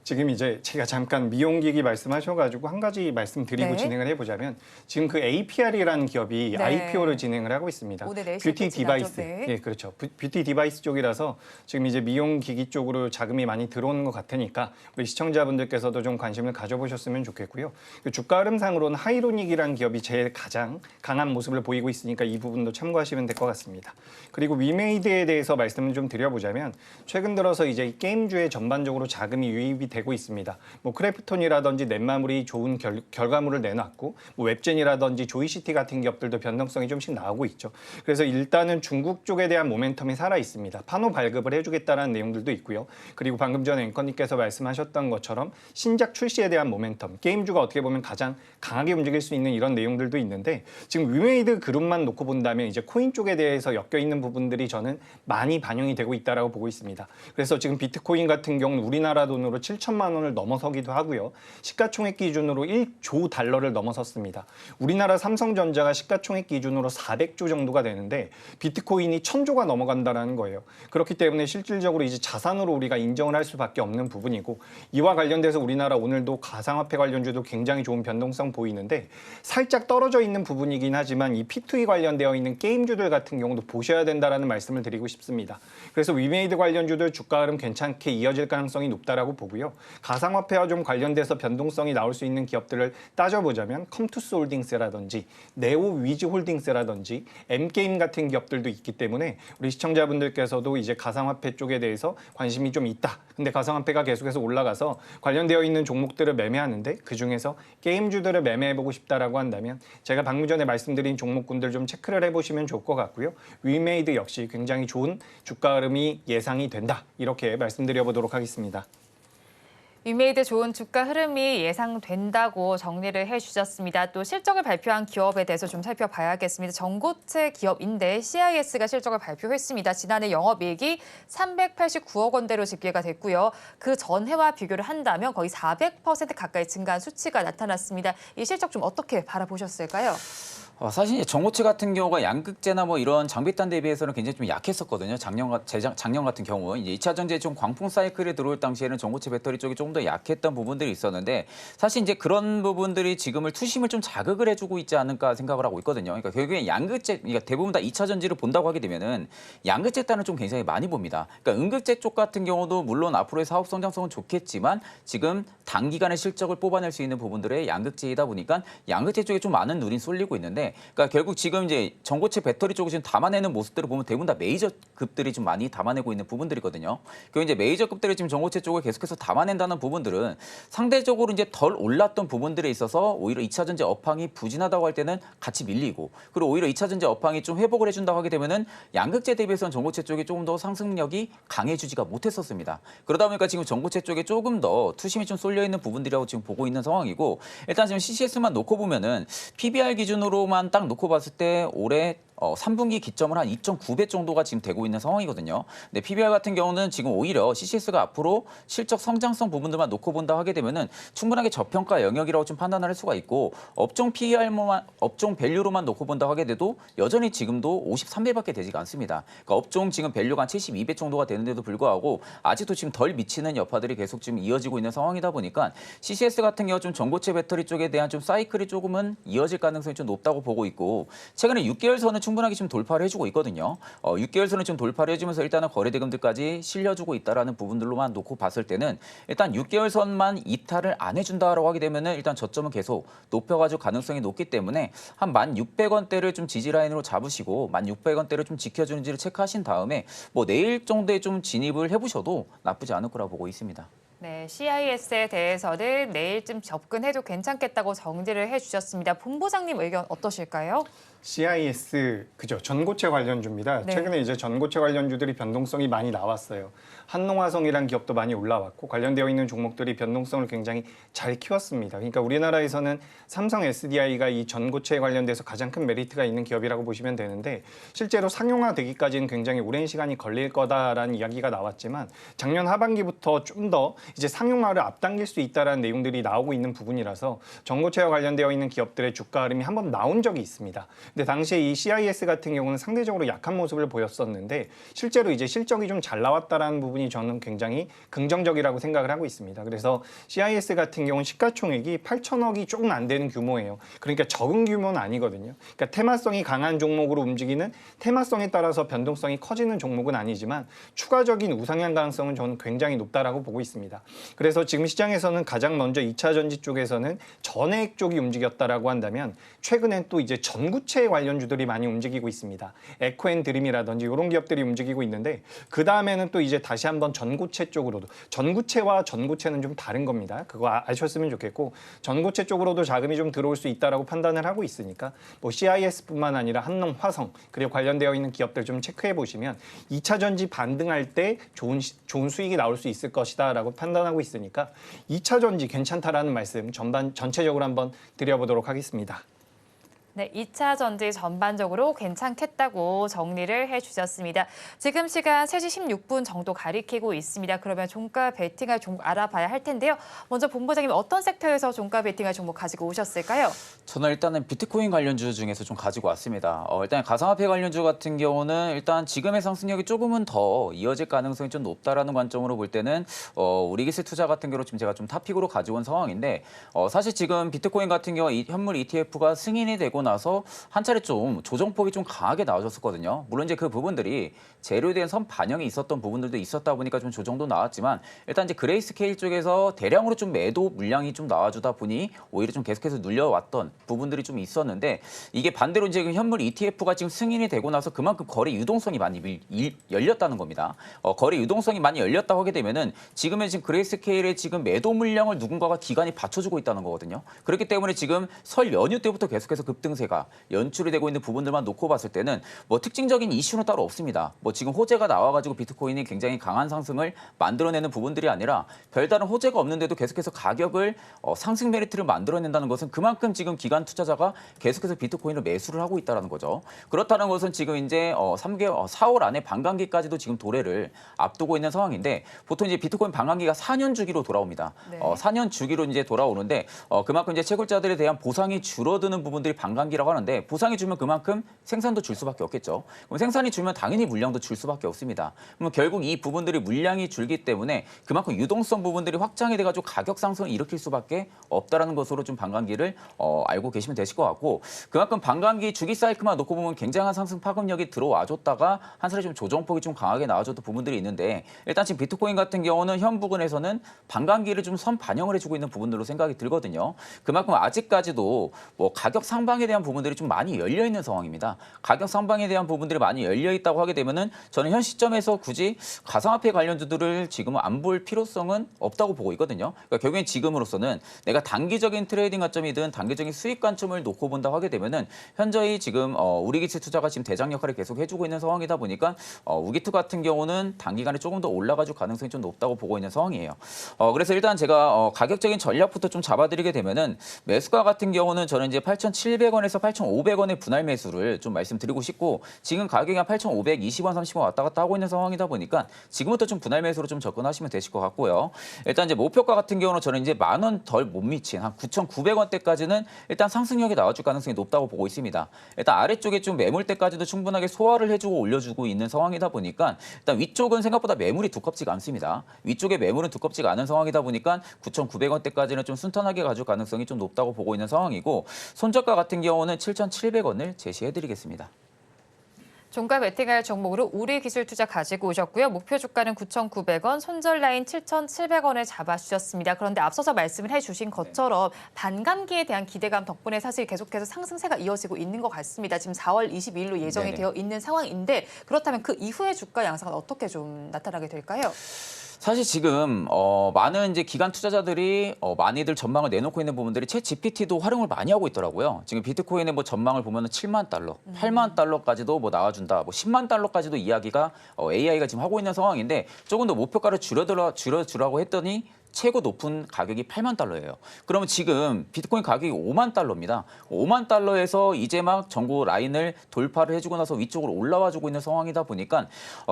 지금 이제 제가 잠깐 미용기기 말씀하셔가지고 한 가지 말씀드리고 네. 진행을 해보자면 지금 그 APR이라는 기업이 네. IPO를 진행을 하고 있습니다. 오늘 내일 뷰티 실적 디바이스, 지나죠. 네. 예, 그렇죠. 뷰티 디바이스 쪽이라서 지금 이제 미용기기 쪽으로 자금이 많이 들어오는 것 같으니까 우리 시청자분들께서도 좀 관심을 가져보셨으면 좋겠고요. 그 주가 흐름상으로는 하이로닉이라는 기업이 제일 가장 강한 모습을 보이고 있으니까 이 부분도 참고하시면 될 것 같습니다. 그리고 위메이드에 대해서 말씀을 좀 드려보자면 최근 들어서 이제 게임주에 전반적으로 자금이 유입이 되고 있습니다. 뭐 크래프톤이라든지 넷마블이 좋은 결과물을 내놨고 뭐 웹젠이라든지 조이시티 같은 기업들도 변동성이 좀씩 나오고 있죠. 그래서 일단은 중국 쪽에 대한 모멘텀이 살아 있습니다. 판호 발급을 해주겠다는 내용들도 있고요. 그리고 방금 전에 앵커님께서 말씀하셨던 것처럼 신작 출시에 대한 모멘텀, 게임주가 어떻게 보면 가장 강하게 움직일 수 있는 이런 내용들도 있는데 지금 위메이드 그룹만 놓고 본다면 이제 코인 쪽에 대해서 엮여 있는 부분들이 저는 많이 반영이 되고 있다라고 보고 있습니다. 그래서 지금 비트코인 같은 경우는 우리나라 돈으로 7천만 원을 넘어서기도 하고요. 시가총액 기준으로 1조 달러를 넘어섰습니다. 우리나라 삼성전자가 시가총액 기준으로 400조 정도가 되는데 비트코인이 1000조가 넘어간다는 거예요. 그렇기 때문에 실질적으로 이제 자산으로 우리가 인정을 할 수밖에 없는 부분이고 이와 관련돼서 우리나라 오늘도 가상화폐 관련주도 굉장히 좋은 변동성 보이는데 살짝 떨어져 있는 부분이긴 하지만 이 P2E 관련되어 있는 게임주들 같은 경우도 보셔야 된다라는 말씀을 드리고 싶습니다. 그래서 위메이드 관련주들 주가 흐름 괜찮게 이어질 가능성이 높다라고 보고요. 가상화폐와 좀 관련돼서 변동성이 나올 수 있는 기업들을 따져보자면 컴투스 홀딩스라든지 네오 위즈 홀딩스라든지 M게임 같은 기업들도 있기 때문에 우리 시청자분들께서도 이제 가상화폐 쪽에 대해서 관심이 좀 있다. 근데 가상화폐가 계속해서 올라가서 관련되어 있는 종목들을 매매하는데 그중에서 게임주들을 매매해보고 싶다라고 한다면 제가 방금 전에 말씀드린 종목군들 좀 체크를 해보시면 좋을 것 같고요. 위메이드 역시 굉장히 좋은 주가 흐름이 예상이 된다. 이렇게 말씀드려보도록 하겠습니다. 위메이드 좋은 주가 흐름이 예상된다고 정리를 해주셨습니다. 또 실적을 발표한 기업에 대해서 좀 살펴봐야겠습니다. 전고체 기업인데 CIS가 실적을 발표했습니다. 지난해 영업이익이 389억 원대로 집계가 됐고요. 그 전해와 비교를 한다면 거의 400% 가까이 증가한 수치가 나타났습니다. 이 실적 좀 어떻게 바라보셨을까요? 사실 전고체 같은 경우가 양극재나 뭐 이런 장비단 대비해서는 굉장히 좀 약했었거든요. 작년 같은 경우 이제 2차 전지의 좀 광풍 사이클에 들어올 당시에는 전고체 배터리 쪽이 조금 더 약했던 부분들이 있었는데 사실 이제 그런 부분들이 지금을 투심을 좀 자극을 해주고 있지 않을까 생각을 하고 있거든요. 그러니까 결국에 양극재, 그러니까 대부분 다 2차 전지를 본다고 하게 되면은 양극재 단을 좀 굉장히 많이 봅니다. 그러니까 음극재 쪽 같은 경우도 물론 앞으로의 사업 성장성은 좋겠지만 지금 단기간에 실적을 뽑아낼 수 있는 부분들의 양극재이다 보니까 양극재 쪽에 좀 많은 눈이 쏠리고 있는데 있는데, 그러니까 결국 지금 이제 전고체 배터리 쪽을 지금 담아내는 모습들을 보면 대부분 다 메이저급들이 좀 많이 담아내고 있는 부분들이거든요. 그 이제 메이저급들이 지금 전고체 쪽을 계속해서 담아낸다는 부분들은 상대적으로 이제 덜 올랐던 부분들에 있어서 오히려 2차 전지 업황이 부진하다고 할 때는 같이 밀리고, 그리고 오히려 2차 전지 업황이 좀 회복을 해준다고 하게 되면은 양극재 대비해서는 전고체 쪽이 조금 더 상승력이 강해지지가 못했었습니다. 그러다 보니까 지금 전고체 쪽에 조금 더 투심이 좀 쏠려 있는 부분들이라고 지금 보고 있는 상황이고, 일단 지금 CCS만 놓고 보면은 PBR 기준으로만 딱 놓고 봤을 때 올해 3분기 기점을 한 2.9배 정도가 지금 되고 있는 상황이거든요. 근데 PBR 같은 경우는 지금 오히려 CCS가 앞으로 실적 성장성 부분들만 놓고 본다 하게 되면은 충분하게 저평가 영역이라고 좀 판단을 할 수가 있고, 업종 PER만, 업종 밸류로만 놓고 본다 하게 돼도 여전히 지금도 53배밖에 되지가 않습니다. 그러니까 업종 지금 밸류가 한 72배 정도가 되는데도 불구하고 아직도 지금 덜 미치는 여파들이 계속 지금 이어지고 있는 상황이다 보니까 CCS 같은 경우 좀 전고체 배터리 쪽에 대한 좀 사이클이 조금은 이어질 가능성이 좀 높다고 보고 있고, 최근에 6개월선은 충분하게 좀 돌파를 해주고 있거든요. 6개월선은 좀 돌파를 해주면서 일단은 거래대금들까지 실려주고 있다라는 부분들로만 놓고 봤을 때는 일단 6개월선만 이탈을 안 해준다라고 하게 되면은 일단 저점은 계속 높여가지고 가능성이 높기 때문에 한 1,600원대를 좀 지지라인으로 잡으시고 1,600원대를 좀 지켜주는지를 체크하신 다음에 뭐 내일 정도에 좀 진입을 해보셔도 나쁘지 않을 거라고 보고 있습니다. 네, CIS에 대해서는 내일쯤 접근해도 괜찮겠다고 정리를 해주셨습니다. 본부장님 의견 어떠실까요? CIS, 그죠. 전고체 관련주입니다. 네. 최근에 이제 전고체 관련주들이 변동성이 많이 나왔어요. 한농화성이라는 기업도 많이 올라왔고, 관련되어 있는 종목들이 변동성을 굉장히 잘 키웠습니다. 그러니까 우리나라에서는 삼성 SDI가 이 전고체에 관련돼서 가장 큰 메리트가 있는 기업이라고 보시면 되는데, 실제로 상용화되기까지는 굉장히 오랜 시간이 걸릴 거다라는 이야기가 나왔지만, 작년 하반기부터 좀 더 이제 상용화를 앞당길 수 있다라는 내용들이 나오고 있는 부분이라서 전고체와 관련되어 있는 기업들의 주가 흐름이 한번 나온 적이 있습니다. 근데 당시에 이 CIS 같은 경우는 상대적으로 약한 모습을 보였었는데, 실제로 이제 실적이 좀 잘 나왔다라는 부분이 저는 굉장히 긍정적이라고 생각을 하고 있습니다. 그래서 CIS 같은 경우는 시가총액이 8천억이 조금 안 되는 규모예요. 그러니까 적은 규모는 아니거든요. 그러니까 테마성이 강한 종목으로 움직이는, 테마성에 따라서 변동성이 커지는 종목은 아니지만 추가적인 우상향 가능성은 저는 굉장히 높다라고 보고 있습니다. 그래서 지금 시장에서는 가장 먼저 2차 전지 쪽에서는 전해액 쪽이 움직였다라고 한다면, 최근엔 또 이제 전구체 관련주들이 많이 움직이고 있습니다. 에코앤드림이라든지 이런 기업들이 움직이고 있는데, 그 다음에는 또 이제 다시 한번 전고체 쪽으로도, 전구체와 전고체는 좀 다른 겁니다. 그거 아셨으면 좋겠고, 전고체 쪽으로도 자금이 좀 들어올 수 있다라고 판단을 하고 있으니까 뭐 CIS뿐만 아니라 한농, 화성, 그리고 관련되어 있는 기업들 좀 체크해 보시면 2차 전지 반등할 때 좋은 수익이 나올 수 있을 것이다라고 판단하고 있으니까 2차 전지 괜찮다라는 말씀 전체적으로 한번 드려보도록 하겠습니다. 네, 2차 전지 전반적으로 괜찮겠다고 정리를 해주셨습니다. 지금 시간 3시 16분 정도 가리키고 있습니다. 그러면 종가 베팅할 종목 알아봐야 할 텐데요. 먼저 본부장님 어떤 섹터에서 종가 베팅할 종목 가지고 오셨을까요? 저는 일단은 비트코인 관련주 중에서 좀 가지고 왔습니다. 일단 가상화폐 관련주 같은 경우는 일단 지금의 상승력이 조금은 더 이어질 가능성이 좀 높다라는 관점으로 볼 때는 우리 기술 투자 같은 경우로 지금 제가 좀 탑픽으로 가지고 온 상황인데, 사실 지금 비트코인 같은 경우 현물 ETF가 승인이 되고 나서 한 차례 좀 조정폭이 좀 강하게 나와줬었거든요. 물론 이제 그 부분들이 재료에 대한 선 반영이 있었던 부분들도 있었다 보니까 좀 조정도 나왔지만, 일단 이제 그레이스케일 쪽에서 대량으로 좀 매도 물량이 좀 나와주다 보니 오히려 좀 계속해서 눌려왔던 부분들이 좀 있었는데, 이게 반대로 이제 현물 ETF가 지금 승인이 되고 나서 그만큼 거래 유동성이 많이 열렸다는 겁니다. 거래 유동성이 많이 열렸다고 하게 되면은 지금의 지금 그레이스케일의 지금 매도 물량을 누군가가 기관이 받쳐주고 있다는 거거든요. 그렇기 때문에 지금 설 연휴 때부터 계속해서 급등세가 연출이 되고 있는 부분들만 놓고 봤을 때는 뭐 특징적인 이슈는 따로 없습니다. 뭐 지금 호재가 나와가지고 비트코인이 굉장히 강한 상승을 만들어내는 부분들이 아니라, 별다른 호재가 없는데도 계속해서 가격을 상승 메리트를 만들어낸다는 것은 그만큼 지금 기관 투자자가 계속해서 비트코인을 매수를 하고 있다는 거죠. 그렇다는 것은 지금 이제 4월 안에 반감기까지도 지금 도래를 앞두고 있는 상황인데, 보통 이제 비트코인 반감기가 4년 주기로 돌아옵니다. 네. 4년 주기로 이제 돌아오는데, 그만큼 이제 채굴자들에 대한 보상이 줄어드는 부분들이 반감기라고 하는데, 보상이 주면 그만큼 생산도 줄 수밖에 없겠죠. 그럼 생산이 줄면 당연히 물량도 줄 수밖에 없습니다. 그럼 결국 이 부분들이 물량이 줄기 때문에 그만큼 유동성 부분들이 확장이 돼가지고 가격 상승을 일으킬 수밖에 없다라는 것으로 좀 반감기를 알고 계시면 되실 것 같고, 그만큼 반감기 주기 사이클만 놓고 보면 굉장한 상승 파급력이 들어와줬다가 한 차례 좀 조정폭이 좀 강하게 나와줬던 부분들이 있는데, 일단 지금 비트코인 같은 경우는 현 부근에서는 반감기를 좀 선 반영을 해주고 있는 부분들로 생각이 들거든요. 그만큼 아직까지도 뭐 가격 상방에 대한 부분들이 좀 많이 열려 있는 상황입니다. 가격 상방에 대한 부분들이 많이 열려 있다고 하게 되면은 저는 현 시점에서 굳이 가상화폐 관련주들을 지금은 안 볼 필요성은 없다고 보고 있거든요. 그러니까 결국엔 지금으로서는 내가 단기적인 트레이딩 관점이든 단기적인 수익 관점을 놓고 본다고 하게 되면은 현저히 지금 우리기치 투자가 지금 대장 역할을 계속 해주고 있는 상황이다 보니까 우기투 같은 경우는 단기간에 조금 더 올라가줄 가능성이 좀 높다고 보고 있는 상황이에요. 그래서 일단 제가 가격적인 전략부터 좀 잡아드리게 되면은 매수가 같은 경우는 저는 이제 8,700원에서 8,500원의 분할 매수를 좀 말씀드리고 싶고 지금 가격이 한 8,520원, 30원 왔다 갔다 하고 있는 상황이다 보니까 지금부터 좀 분할 매수로 좀 접근하시면 되실 것 같고요. 일단 이제 목표가 같은 경우는 저는 이제 10,000원 덜 못 미친 한 9,900원대까지는 일단 상승력이 나와줄 가능성이 높다고 보고 있습니다. 일단 아래쪽에 좀 매물대까지도 충분하게 소화를 해주고 올려주고 있는 상황이다 보니까 일단 위쪽은 생각보다 매물이 두껍지가 않습니다. 위쪽에 매물은 두껍지가 않은 상황이다 보니까 9,900원대까지는 좀 순탄하게 가줄 가능성이 좀 높다고 보고 있는 상황이고 손저가 같은 경우는 7,700원을 제시해드리겠습니다. 종가 베팅할 종목으로 우리기술투자 가지고 오셨고요. 목표 주가는 9,900원, 손절 라인 7,700원을 잡아주셨습니다. 그런데 앞서서 말씀을 해주신 것처럼 반감기에 대한 기대감 덕분에 사실 계속해서 상승세가 이어지고 있는 것 같습니다. 지금 4월 22일로 예정이 네네. 되어 있는 상황인데 그렇다면 그 이후의 주가 양상은 어떻게 좀 나타나게 될까요? 사실 지금 많은 이제 기관 투자자들이 많이들 전망을 내놓고 있는 부분들이 챗 GPT도 활용을 많이 하고 있더라고요. 지금 비트코인의 뭐 전망을 보면은 7만 달러, 8만 달러까지도 뭐 나와준다, 뭐 10만 달러까지도 이야기가 AI가 지금 하고 있는 상황인데 조금 더 목표가를 줄여주라고 했더니 최고 높은 가격이 8만 달러예요. 그러면 지금 비트코인 가격이 5만 달러입니다. 5만 달러에서 이제 막 전고 라인을 돌파를 해주고 나서 위쪽으로 올라와주고 있는 상황이다 보니까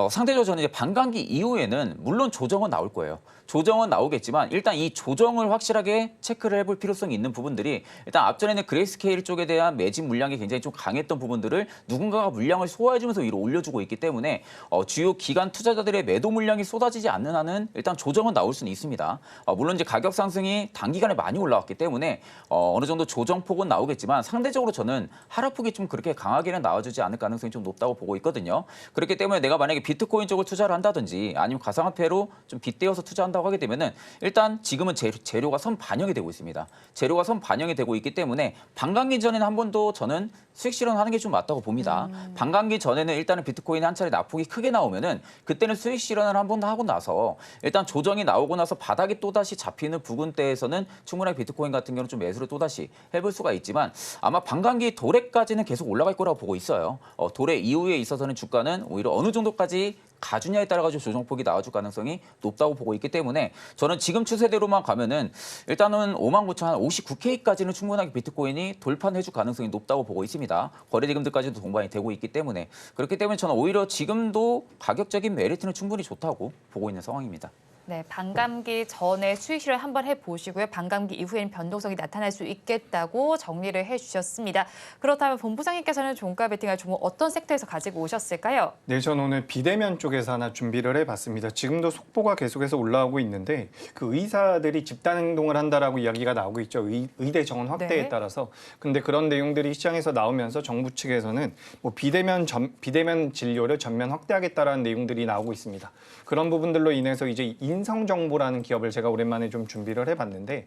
상대적으로 저는 이제 반감기 이후에는 물론 조정은 나올 거예요. 조정은 나오겠지만 일단 이 조정을 확실하게 체크를 해볼 필요성이 있는 부분들이 일단 앞전에는 그레이스케일 쪽에 대한 매집 물량이 굉장히 좀 강했던 부분들을 누군가가 물량을 소화해주면서 위로 올려주고 있기 때문에 주요 기관 투자자들의 매도 물량이 쏟아지지 않는 한은 일단 조정은 나올 수는 있습니다. 물론 이제 가격 상승이 단기간에 많이 올라왔기 때문에 어느 정도 조정폭은 나오겠지만 상대적으로 저는 하락폭이 좀 그렇게 강하게는 나와주지 않을 가능성이 좀 높다고 보고 있거든요. 그렇기 때문에 내가 만약에 비트코인 쪽을 투자를 한다든지 아니면 가상화폐로 좀 빗대어서 투자한다고 하게 되면은 일단 지금은 재료가 선 반영이 되고 있습니다. 재료가 선 반영이 되고 있기 때문에 반감기 전에는 한 번도 저는 수익 실현하는 게 좀 맞다고 봅니다. 반감기 전에는 일단은 비트코인이 한 차례 낙폭이 크게 나오면은 그때는 수익 실현을 한 번 더 하고 나서 일단 조정이 나오고 나서 바닥이 또다시 잡히는 부근대에서는 충분하게 비트코인 같은 경우는 좀 매수를 또다시 해볼 수가 있지만 아마 반감기 도래까지는 계속 올라갈 거라고 보고 있어요. 도래 이후에 있어서는 주가는 오히려 어느 정도까지 가주냐에 따라 가지고 조정폭이 나와줄 가능성이 높다고 보고 있기 때문에 저는 지금 추세대로만 가면은 일단은 59,059K까지는 충분하게 비트코인이 돌파해줄 가능성이 높다고 보고 있습니다. 거래대금들까지도 동반이 되고 있기 때문에 그렇기 때문에 저는 오히려 지금도 가격적인 메리트는 충분히 좋다고 보고 있는 상황입니다. 네, 반감기 전에 수익 실현 한번 해보시고요. 반감기 이후에는 변동성이 나타날 수 있겠다고 정리를 해주셨습니다. 그렇다면 본부장님께서는 종가 베팅할 종목 어떤 섹터에서 가지고 오셨을까요? 네, 저는 오늘 비대면 쪽에서 하나 준비를 해봤습니다. 지금도 속보가 계속해서 올라오고 있는데 그 의사들이 집단 행동을 한다라고 이야기가 나오고 있죠. 의대 정원 확대에 네. 따라서. 근데 그런 내용들이 시장에서 나오면서 정부 측에서는 뭐 비대면 진료를 전면 확대하겠다라는 내용들이 나오고 있습니다. 그런 부분들로 인해서 이제 인성정보라는 기업을 제가 오랜만에 좀 준비를 해봤는데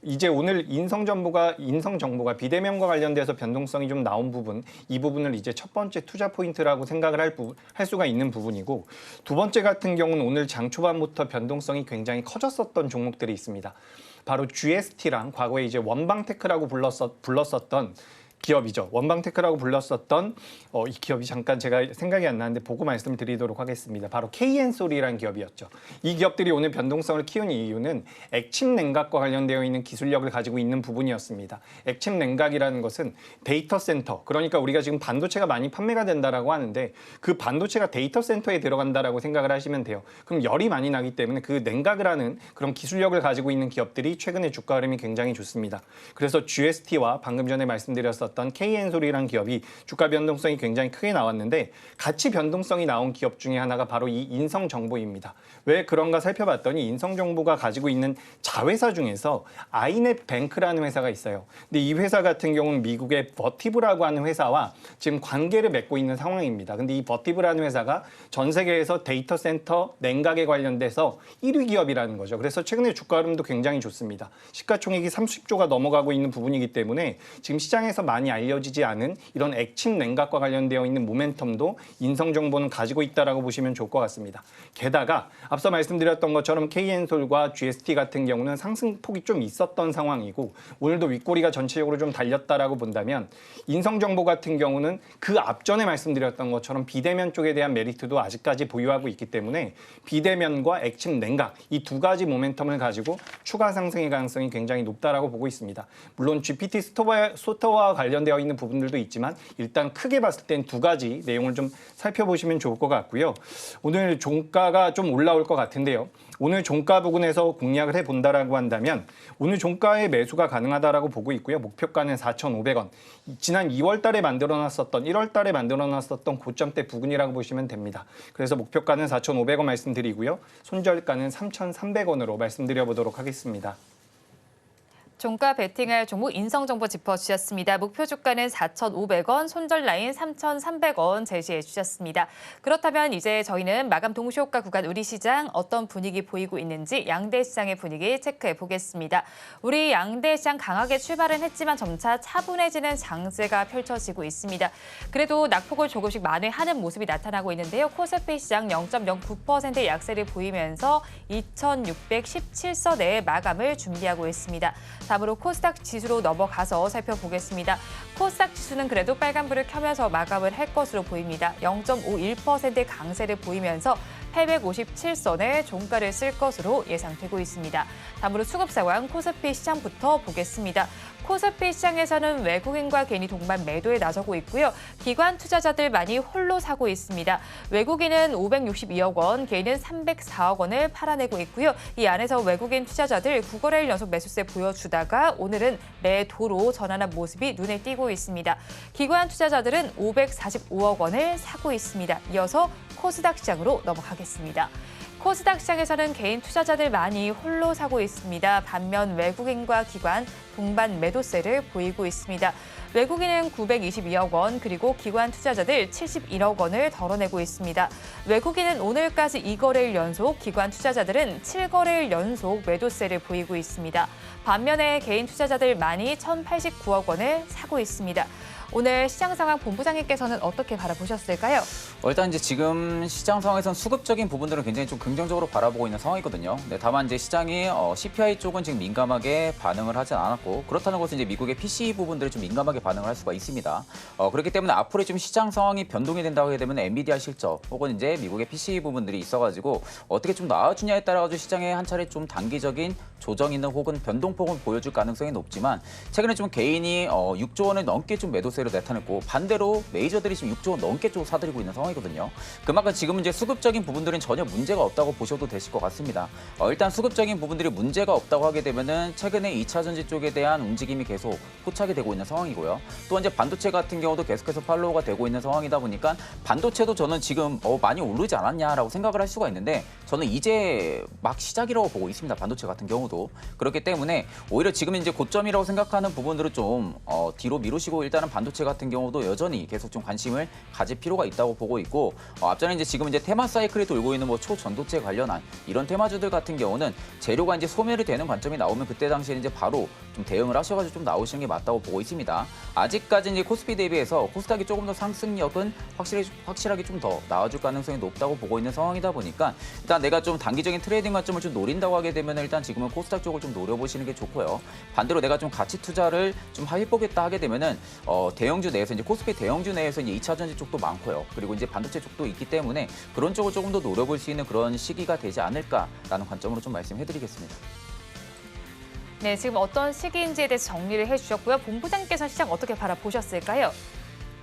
이제 오늘 인성정보가 비대면과 관련돼서 변동성이 좀 나온 부분, 이 부분을 이제 첫 번째 투자 포인트라고 생각을 할 수가 있는 부분이고 두 번째 같은 경우는 오늘 장 초반부터 변동성이 굉장히 커졌었던 종목들이 있습니다. 바로 GST랑 과거에 이제 원방테크라고 불렀었던 기업이죠. 원방테크라고 불렀었던 이 기업이 잠깐 제가 생각이 안 나는데 보고 말씀드리도록 하겠습니다. 바로 KN솔이라는 기업이었죠. 이 기업들이 오늘 변동성을 키운 이유는 액침 냉각과 관련되어 있는 기술력을 가지고 있는 부분이었습니다. 액침 냉각이라는 것은 데이터 센터, 그러니까 우리가 지금 반도체가 많이 판매가 된다라고 하는데 그 반도체가 데이터 센터에 들어간다라고 생각을 하시면 돼요. 그럼 열이 많이 나기 때문에 그 냉각을 하는 그런 기술력을 가지고 있는 기업들이 최근에 주가 흐름이 굉장히 좋습니다. 그래서 GST와 방금 전에 말씀드렸었던 KN솔이라는 기업이 주가 변동성이 굉장히 크게 나왔는데 같이 변동성이 나온 기업 중에 하나가 바로 이 인성정보입니다. 왜 그런가 살펴봤더니 인성정보가 가지고 있는 자회사 중에서 아이넷뱅크라는 회사가 있어요. 근데 이 회사 같은 경우는 미국의 버티브라고 하는 회사와 지금 관계를 맺고 있는 상황입니다. 근데 이 버티브라는 회사가 전 세계에서 데이터 센터 냉각에 관련돼서 1위 기업이라는 거죠. 그래서 최근에 주가 흐름도 굉장히 좋습니다. 시가총액이 30조가 넘어가고 있는 부분이기 때문에 지금 시장에서 많이 많이 알려지지 않은 이런 액침 냉각과 관련되어 있는 모멘텀도 인성정보는 가지고 있다라고 보시면 좋을 것 같습니다. 게다가 앞서 말씀드렸던 것처럼 KN솔과 GST 같은 경우는 상승폭이 좀 있었던 상황이고 오늘도 윗꼬리가 전체적으로 좀 달렸다라고 본다면 인성정보 같은 경우는 그 앞전에 말씀드렸던 것처럼 비대면 쪽에 대한 메리트도 아직까지 보유하고 있기 때문에 비대면과 액침 냉각 이 두 가지 모멘텀을 가지고 추가 상승의 가능성이 굉장히 높다라고 보고 있습니다. 물론 GPT 스토어와 관련되어 있는 부분들도 있지만 일단 크게 봤을 땐 두 가지 내용을 좀 살펴보시면 좋을 것 같고요. 오늘 종가가 좀 올라올 것 같은데요. 오늘 종가 부근에서 공략을 해본다라고 한다면 오늘 종가의 매수가 가능하다라고 보고 있고요. 목표가는 4,500원. 지난 2월 달에 만들어놨었던 1월 달에 만들어놨었던 고점대 부근이라고 보시면 됩니다. 그래서 목표가는 4,500원 말씀드리고요. 손절가는 3,300원으로 말씀드려보도록 하겠습니다. 종가 베팅할 종목 인성정보 짚어주셨습니다. 목표 주가는 4,500원, 손절 라인 3,300원 제시해 주셨습니다. 그렇다면 이제 저희는 마감 동시효과 구간 우리 시장 어떤 분위기 보이고 있는지 양대 시장의 분위기 체크해 보겠습니다. 우리 양대 시장 강하게 출발은 했지만 점차 차분해지는 장세가 펼쳐지고 있습니다. 그래도 낙폭을 조금씩 만회하는 모습이 나타나고 있는데요. 코스피 시장 0.09%의 약세를 보이면서 2,617선의 마감을 준비하고 있습니다. 다음으로 코스닥 지수로 넘어가서 살펴보겠습니다. 코스닥 지수는 그래도 빨간불을 켜면서 마감을 할 것으로 보입니다. 0.51%의 강세를 보이면서 857선의 종가를 쓸 것으로 예상되고 있습니다. 다음으로 수급 상황 코스피 시장부터 보겠습니다. 코스피 시장에서는 외국인과 개인이 동반 매도에 나서고 있고요. 기관 투자자들 많이 홀로 사고 있습니다. 외국인은 562억 원, 개인은 304억 원을 팔아내고 있고요. 이 안에서 외국인 투자자들 9거래일 연속 매수세 보여주다가 오늘은 매도로 전환한 모습이 눈에 띄고 있습니다. 기관 투자자들은 545억 원을 사고 있습니다. 이어서 코스닥 시장으로 넘어가겠습니다. 코스닥 시장에서는 개인 투자자들 많이 홀로 사고 있습니다. 반면 외국인과 기관 동반 매도세를 보이고 있습니다. 외국인은 922억 원, 그리고 기관 투자자들 71억 원을 덜어내고 있습니다. 외국인은 오늘까지 2거래일 연속, 기관 투자자들은 7거래일 연속 매도세를 보이고 있습니다. 반면에 개인 투자자들 많이 1,089억 원을 사고 있습니다. 오늘 시장 상황 본부장님께서는 어떻게 바라보셨을까요? 일단 이제 지금 시장 상황에서는 수급적인 부분들은 굉장히 좀 긍정적으로 바라보고 있는 상황이거든요. 네, 다만 이제 시장이 CPI 쪽은 지금 민감하게 반응을 하진 않았고 그렇다는 것은 이제 미국의 PCE 부분들이 좀 민감하게 반응을 할 수가 있습니다. 그렇기 때문에 앞으로 좀 시장 상황이 변동이 된다고 하게 되면 엔비디아 실적 혹은 이제 미국의 PCE 부분들이 있어가지고 어떻게 좀 나아주냐에 따라가지고 시장에 한 차례 좀 단기적인 조정 있는 혹은 변동폭을 보여줄 가능성이 높지만 최근에 좀 개인이 6조 원을 넘게 좀 매도세로 나타냈고 반대로 메이저들이 지금 6조 원 넘게 좀 사들이고 있는 상황이거든요. 그만큼 지금은 이제 수급적인 부분들은 전혀 문제가 없다고 보셔도 되실 것 같습니다. 일단 수급적인 부분들이 문제가 없다고 하게 되면은 최근에 2차 전지 쪽에 대한 움직임이 계속 포착이 되고 있는 상황이고요. 또 이제 반도체 같은 경우도 계속해서 팔로우가 되고 있는 상황이다 보니까 반도체도 저는 지금 많이 오르지 않았냐라고 생각을 할 수가 있는데 저는 이제 막 시작이라고 보고 있습니다. 반도체 같은 경우도. 그렇기 때문에 오히려 지금 이제 고점이라고 생각하는 부분들을 좀 뒤로 미루시고 일단은 반도체 같은 경우도 여전히 계속 좀 관심을 가질 필요가 있다고 보고 있고 앞전에 이제 지금 이제 테마 사이클이 돌고 있는 뭐 초전도체 관련한 이런 테마주들 같은 경우는 재료가 이제 소멸이 되는 관점이 나오면 그때 당시에 이제 바로 좀 대응을 하셔가지고 좀 나오시는 게 맞다고 보고 있습니다. 아직까지 이제 코스피 대비해서 코스닥이 조금 더 상승력은 확실하게 좀 더 나아질 가능성이 높다고 보고 있는 상황이다 보니까 일단 내가 좀 단기적인 트레이딩 관점을 좀 노린다고 하게 되면 일단 지금은 코스닥 쪽을 좀 노려보시는 게 좋고요. 반대로 내가 좀 가치 투자를 좀 해보겠다 하게 되면은 대형주 내에서 이제 코스피 대형주 내에서 이제 2차 전지 쪽도 많고요. 그리고 이제 반도체 쪽도 있기 때문에 그런 쪽을 조금 더 노려볼 수 있는 그런 시기가 되지 않을까라는 관점으로 좀 말씀해드리겠습니다. 네, 지금 어떤 시기인지에 대해서 정리를 해주셨고요. 본부장님께서 시장 어떻게 바라보셨을까요?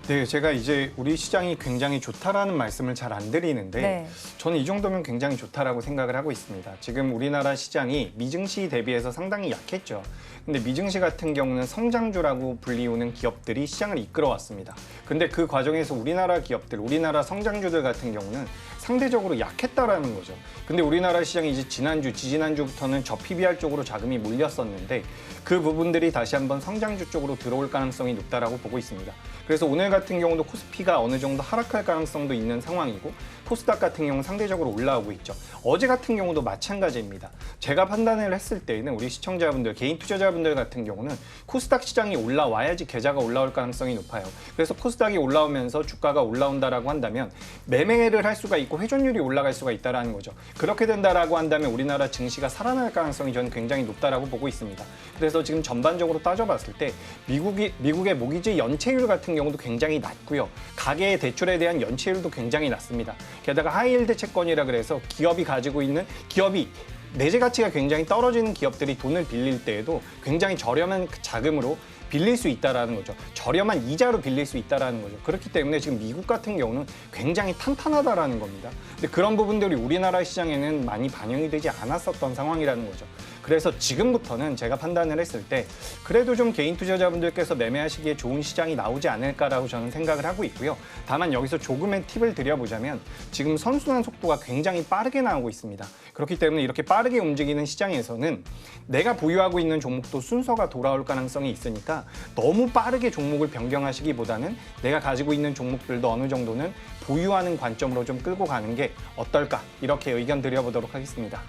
네, 제가 이제 우리 시장이 굉장히 좋다라는 말씀을 잘 안 드리는데 네. 저는 이 정도면 굉장히 좋다라고 생각을 하고 있습니다. 지금 우리나라 시장이 미증시 대비해서 상당히 약했죠. 근데 미증시 같은 경우는 성장주라고 불리우는 기업들이 시장을 이끌어왔습니다. 근데 그 과정에서 우리나라 기업들, 우리나라 성장주들 같은 경우는 상대적으로 약했다라는 거죠. 근데 우리나라 시장이 이제 지난주, 지지난주부터는 저 PBR 쪽으로 자금이 몰렸었는데 그 부분들이 다시 한번 성장주 쪽으로 들어올 가능성이 높다라고 보고 있습니다. 그래서 오늘 같은 경우도 코스피가 어느 정도 하락할 가능성도 있는 상황이고 코스닥 같은 경우는 상대적으로 올라오고 있죠. 어제 같은 경우도 마찬가지입니다. 제가 판단을 했을 때에는 우리 시청자분들, 개인 투자자분들 같은 경우는 코스닥 시장이 올라와야지 계좌가 올라올 가능성이 높아요. 그래서 코스닥이 올라오면서 주가가 올라온다라고 한다면 매매를 할 수가 있고 회전율이 올라갈 수가 있다라는 거죠. 그렇게 된다라고 한다면 우리나라 증시가 살아날 가능성이 저는 굉장히 높다라고 보고 있습니다. 그래서 지금 전반적으로 따져봤을 때 미국의 모기지 연체율 같은 경우도 굉장히 낮고요. 가계의 대출에 대한 연체율도 굉장히 낮습니다. 게다가 하이힐드 채권이라 그래서 기업이 내재 가치가 굉장히 떨어지는 기업들이 돈을 빌릴 때에도 굉장히 저렴한 자금으로 빌릴 수 있다라는 거죠. 저렴한 이자로 빌릴 수 있다라는 거죠. 그렇기 때문에 지금 미국 같은 경우는 굉장히 탄탄하다라는 겁니다. 근데 그런 부분들이 우리나라 시장에는 많이 반영이 되지 않았었던 상황이라는 거죠. 그래서 지금부터는 제가 판단을 했을 때 그래도 좀 개인 투자자분들께서 매매하시기에 좋은 시장이 나오지 않을까라고 저는 생각을 하고 있고요. 다만 여기서 조금의 팁을 드려보자면 지금 선순환 속도가 굉장히 빠르게 나오고 있습니다. 그렇기 때문에 이렇게 빠르게 움직이는 시장에서는 내가 보유하고 있는 종목도 순서가 돌아올 가능성이 있으니까 너무 빠르게 종목을 변경하시기보다는 내가 가지고 있는 종목들도 어느 정도는 보유하는 관점으로 좀 끌고 가는 게 어떨까 이렇게 의견 드려보도록 하겠습니다.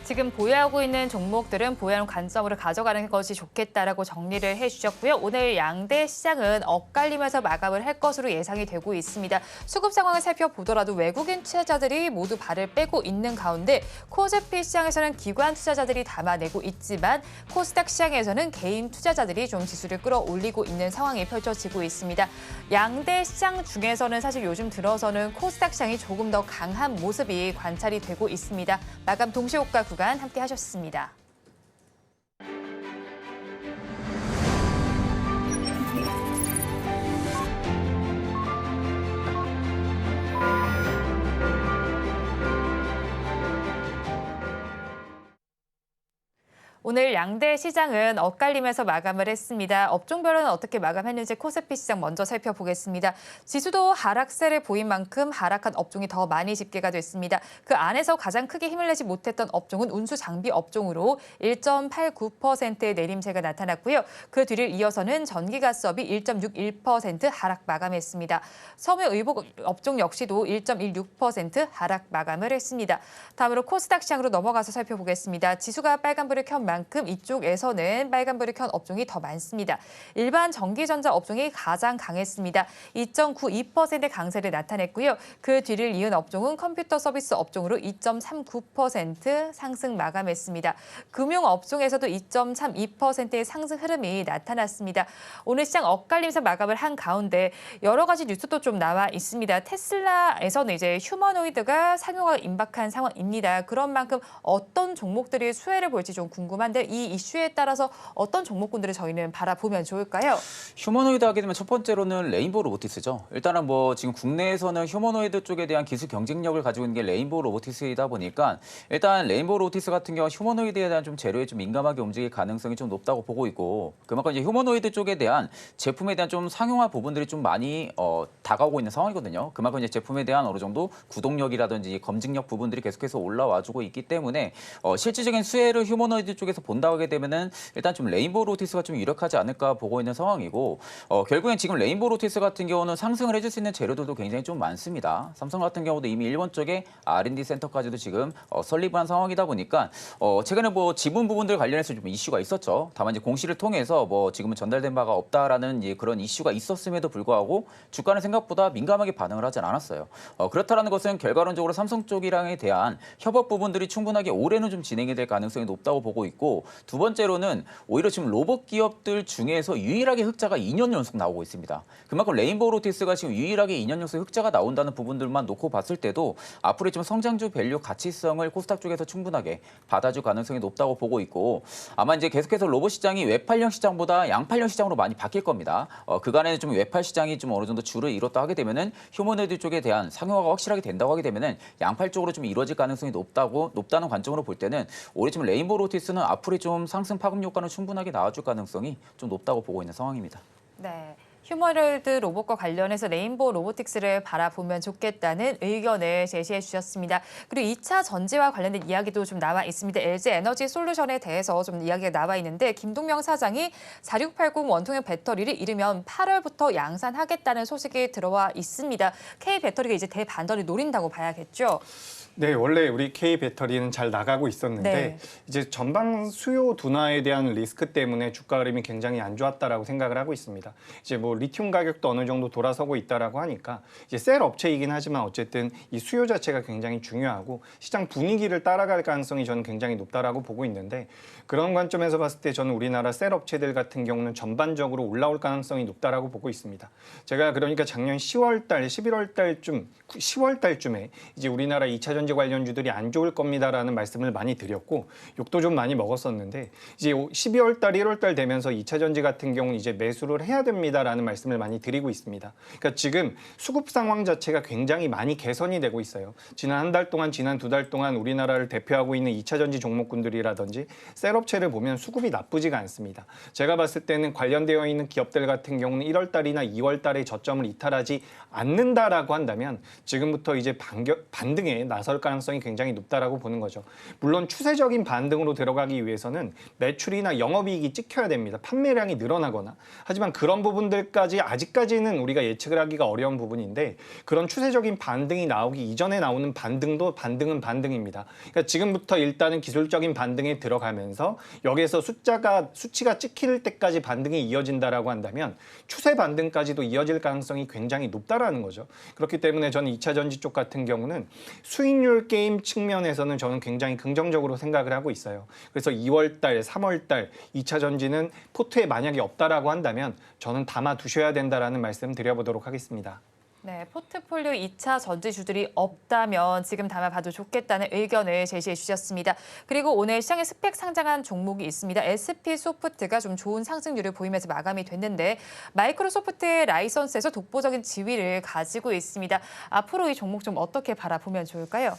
지금 보유하고 있는 종목들은 보유하는 관점으로 가져가는 것이 좋겠다라고 정리를 해주셨고요. 오늘 양대 시장은 엇갈리면서 마감을 할 것으로 예상이 되고 있습니다. 수급 상황을 살펴보더라도 외국인 투자자들이 모두 발을 빼고 있는 가운데 코스피 시장에서는 기관 투자자들이 담아내고 있지만 코스닥 시장에서는 개인 투자자들이 좀 지수를 끌어올리고 있는 상황이 펼쳐지고 있습니다. 양대 시장 중에서는 사실 요즘 들어서는 코스닥 시장이 조금 더 강한 모습이 관찰이 되고 있습니다. 마감 동시효과 구간 함께 하셨습니다. 오늘 양대 시장은 엇갈리면서 마감을 했습니다. 업종별로는 어떻게 마감했는지 코스피 시장 먼저 살펴보겠습니다. 지수도 하락세를 보인 만큼 하락한 업종이 더 많이 집계가 됐습니다. 그 안에서 가장 크게 힘을 내지 못했던 업종은 운수 장비 업종으로 1.89%의 내림세가 나타났고요. 그 뒤를 이어서는 전기가스업이 1.61% 하락 마감했습니다. 섬유의복 업종 역시도 1.16% 하락 마감을 했습니다. 다음으로 코스닥 시장으로 넘어가서 살펴보겠습니다. 지수가 빨간불을 켠 만큼 이쪽에서는 빨간불을 켠 업종이 더 많습니다. 일반 전기전자 업종이 가장 강했습니다. 2.92%의 강세를 나타냈고요. 그 뒤를 이은 업종은 컴퓨터 서비스 업종으로 2.39% 상승 마감했습니다. 금융 업종에서도 2.32%의 상승 흐름이 나타났습니다. 오늘 시장 엇갈리면서 마감을 한 가운데 여러 가지 뉴스도 좀 나와 있습니다. 테슬라에서는 이제 휴머노이드가 상용화가 임박한 상황입니다. 그런 만큼 어떤 종목들이 수혜를 볼지 좀 궁금한데 이 이슈에 따라서 어떤 종목군들을 저희는 바라보면 좋을까요? 휴머노이드 하게 되면 첫 번째로는 레인보우 로보티스죠. 일단은 뭐 지금 국내에서는 휴머노이드 쪽에 대한 기술 경쟁력을 가지고 있는 게 레인보우 로보티스이다 보니까 일단 레인보우 로보티스 같은 경우 휴머노이드에 대한 좀 재료에 좀 민감하게 움직일 가능성이 좀 높다고 보고 있고 그만큼 이제 휴머노이드 쪽에 대한 제품에 대한 좀 상용화 부분들이 좀 많이 다가오고 있는 상황이거든요. 그만큼 이제 제품에 대한 어느 정도 구동력이라든지 검증력 부분들이 계속해서 올라와주고 있기 때문에 실질적인 수혜를 휴머노이드 쪽에서 본다고 하게 되면은 일단 좀 레인보우 로보티스가 좀 유력하지 않을까 보고 있는 상황이고 결국엔 지금 레인보우 로보티스 같은 경우는 상승을 해줄 수 있는 재료들도 굉장히 좀 많습니다. 삼성 같은 경우도 이미 일본 쪽에 R&D 센터까지도 지금 설립한 상황이다 보니까 최근에 뭐 지분 부분들 관련해서 좀 이슈가 있었죠. 다만 이제 공시를 통해서 뭐 지금은 전달된 바가 없다라는 이제 그런 이슈가 있었음에도 불구하고 주가는 생각보다 민감하게 반응을 하진 않았어요. 그렇다라는 것은 결과론적으로 삼성 쪽이랑에 대한 협업 부분들이 충분하게 올해는 좀 진행이 될 가능성이 높다고 보고 있고 두 번째로는 오히려 지금 로봇 기업들 중에서 유일하게 흑자가 2년 연속 나오고 있습니다. 그만큼 레인보우 로보티스가 지금 유일하게 2년 연속 흑자가 나온다는 부분들만 놓고 봤을 때도 앞으로 좀 성장주 밸류 가치성을 코스닥 쪽에서 충분하게 받아줄 가능성이 높다고 보고 있고 아마 이제 계속해서 로봇 시장이 웹8형 시장보다 양팔형 시장으로 많이 바뀔 겁니다. 그간에는 좀 웹8 시장이 좀 어느 정도 줄을 이뤘다 하게 되면은 휴머노이드 쪽에 대한 상용화가 확실하게 된다고 하게 되면은 양팔 쪽으로 좀 이루어질 가능성이 높다는 관점으로 볼 때는 올해 지금 레인보우 로보티스는 앞으로 좀 상승 파급 효과는 충분하게 나와줄 가능성이 좀 높다고 보고 있는 상황입니다. 네. 휴머노이드 로봇과 관련해서 레인보우 로보틱스를 바라보면 좋겠다는 의견을 제시해 주셨습니다. 그리고 2차 전지와 관련된 이야기도 좀 나와 있습니다. LG 에너지 솔루션에 대해서 좀 이야기가 나와 있는데 김동명 사장이 4680 원통형 배터리를 이르면 8월부터 양산하겠다는 소식이 들어와 있습니다. K 배터리가 이제 대반전을 노린다고 봐야겠죠. 네, 원래 우리 K 배터리는 잘 나가고 있었는데 네. 이제 전방 수요 둔화에 대한 리스크 때문에 주가 흐름이 굉장히 안 좋았다라고 생각을 하고 있습니다. 이제 뭐 리튬 가격도 어느 정도 돌아서고 있다라고 하니까 이제 셀 업체이긴 하지만 어쨌든 이 수요 자체가 굉장히 중요하고 시장 분위기를 따라갈 가능성이 저는 굉장히 높다라고 보고 있는데 그런 관점에서 봤을 때 저는 우리나라 셀 업체들 같은 경우는 전반적으로 올라올 가능성이 높다라고 보고 있습니다. 제가 그러니까 작년 10월 달, 11월 달쯤, 10월 달쯤에 이제 우리나라 2차 전지 관련주들이 안 좋을 겁니다라는 말씀을 많이 드렸고 욕도 좀 많이 먹었었는데 이제 12월 달, 1월 달 되면서 2차 전지 같은 경우는 이제 매수를 해야 됩니다라는 말씀을 많이 드리고 있습니다. 그러니까 지금 수급 상황 자체가 굉장히 많이 개선이 되고 있어요. 지난 한 달 동안, 지난 2달 동안 우리나라를 대표하고 있는 2차 전지 종목군들이라든지 셀 업체를 보면 수급이 나쁘지가 않습니다. 제가 봤을 때는 관련되어 있는 기업들 같은 경우는 1월 달이나 2월 달에 저점을 이탈하지 않는다라고 한다면 지금부터 이제 반등에 나설 가능성이 굉장히 높다라고 보는 거죠. 물론 추세적인 반등으로 들어가기 위해서는 매출이나 영업이익이 찍혀야 됩니다. 판매량이 늘어나거나. 하지만 그런 부분들까지 아직까지는 우리가 예측을 하기가 어려운 부분인데 그런 추세적인 반등이 나오기 이전에 나오는 반등도 반등은 반등입니다. 그러니까 지금부터 일단은 기술적인 반등에 들어가면서 여기에서 수치가 찍힐 때까지 반등이 이어진다라고 한다면 추세 반등까지도 이어질 가능성이 굉장히 높다라는 거죠. 그렇기 때문에 저는 2차 전지 쪽 같은 경우는 수익률 게임 측면에서는 저는 굉장히 긍정적으로 생각을 하고 있어요. 그래서 2월 달, 3월 달 2차 전지는 포트에 만약에 없다라고 한다면 저는 담아 두셔야 된다라는 말씀 드려보도록 하겠습니다. 네, 포트폴리오 2차 전지주들이 없다면 지금 담아봐도 좋겠다는 의견을 제시해 주셨습니다. 그리고 오늘 시장에 스펙 상장한 종목이 있습니다. SP소프트가 좀 좋은 상승률을 보이면서 마감이 됐는데 마이크로소프트의 라이선스에서 독보적인 지위를 가지고 있습니다. 앞으로 이 종목 좀 어떻게 바라보면 좋을까요?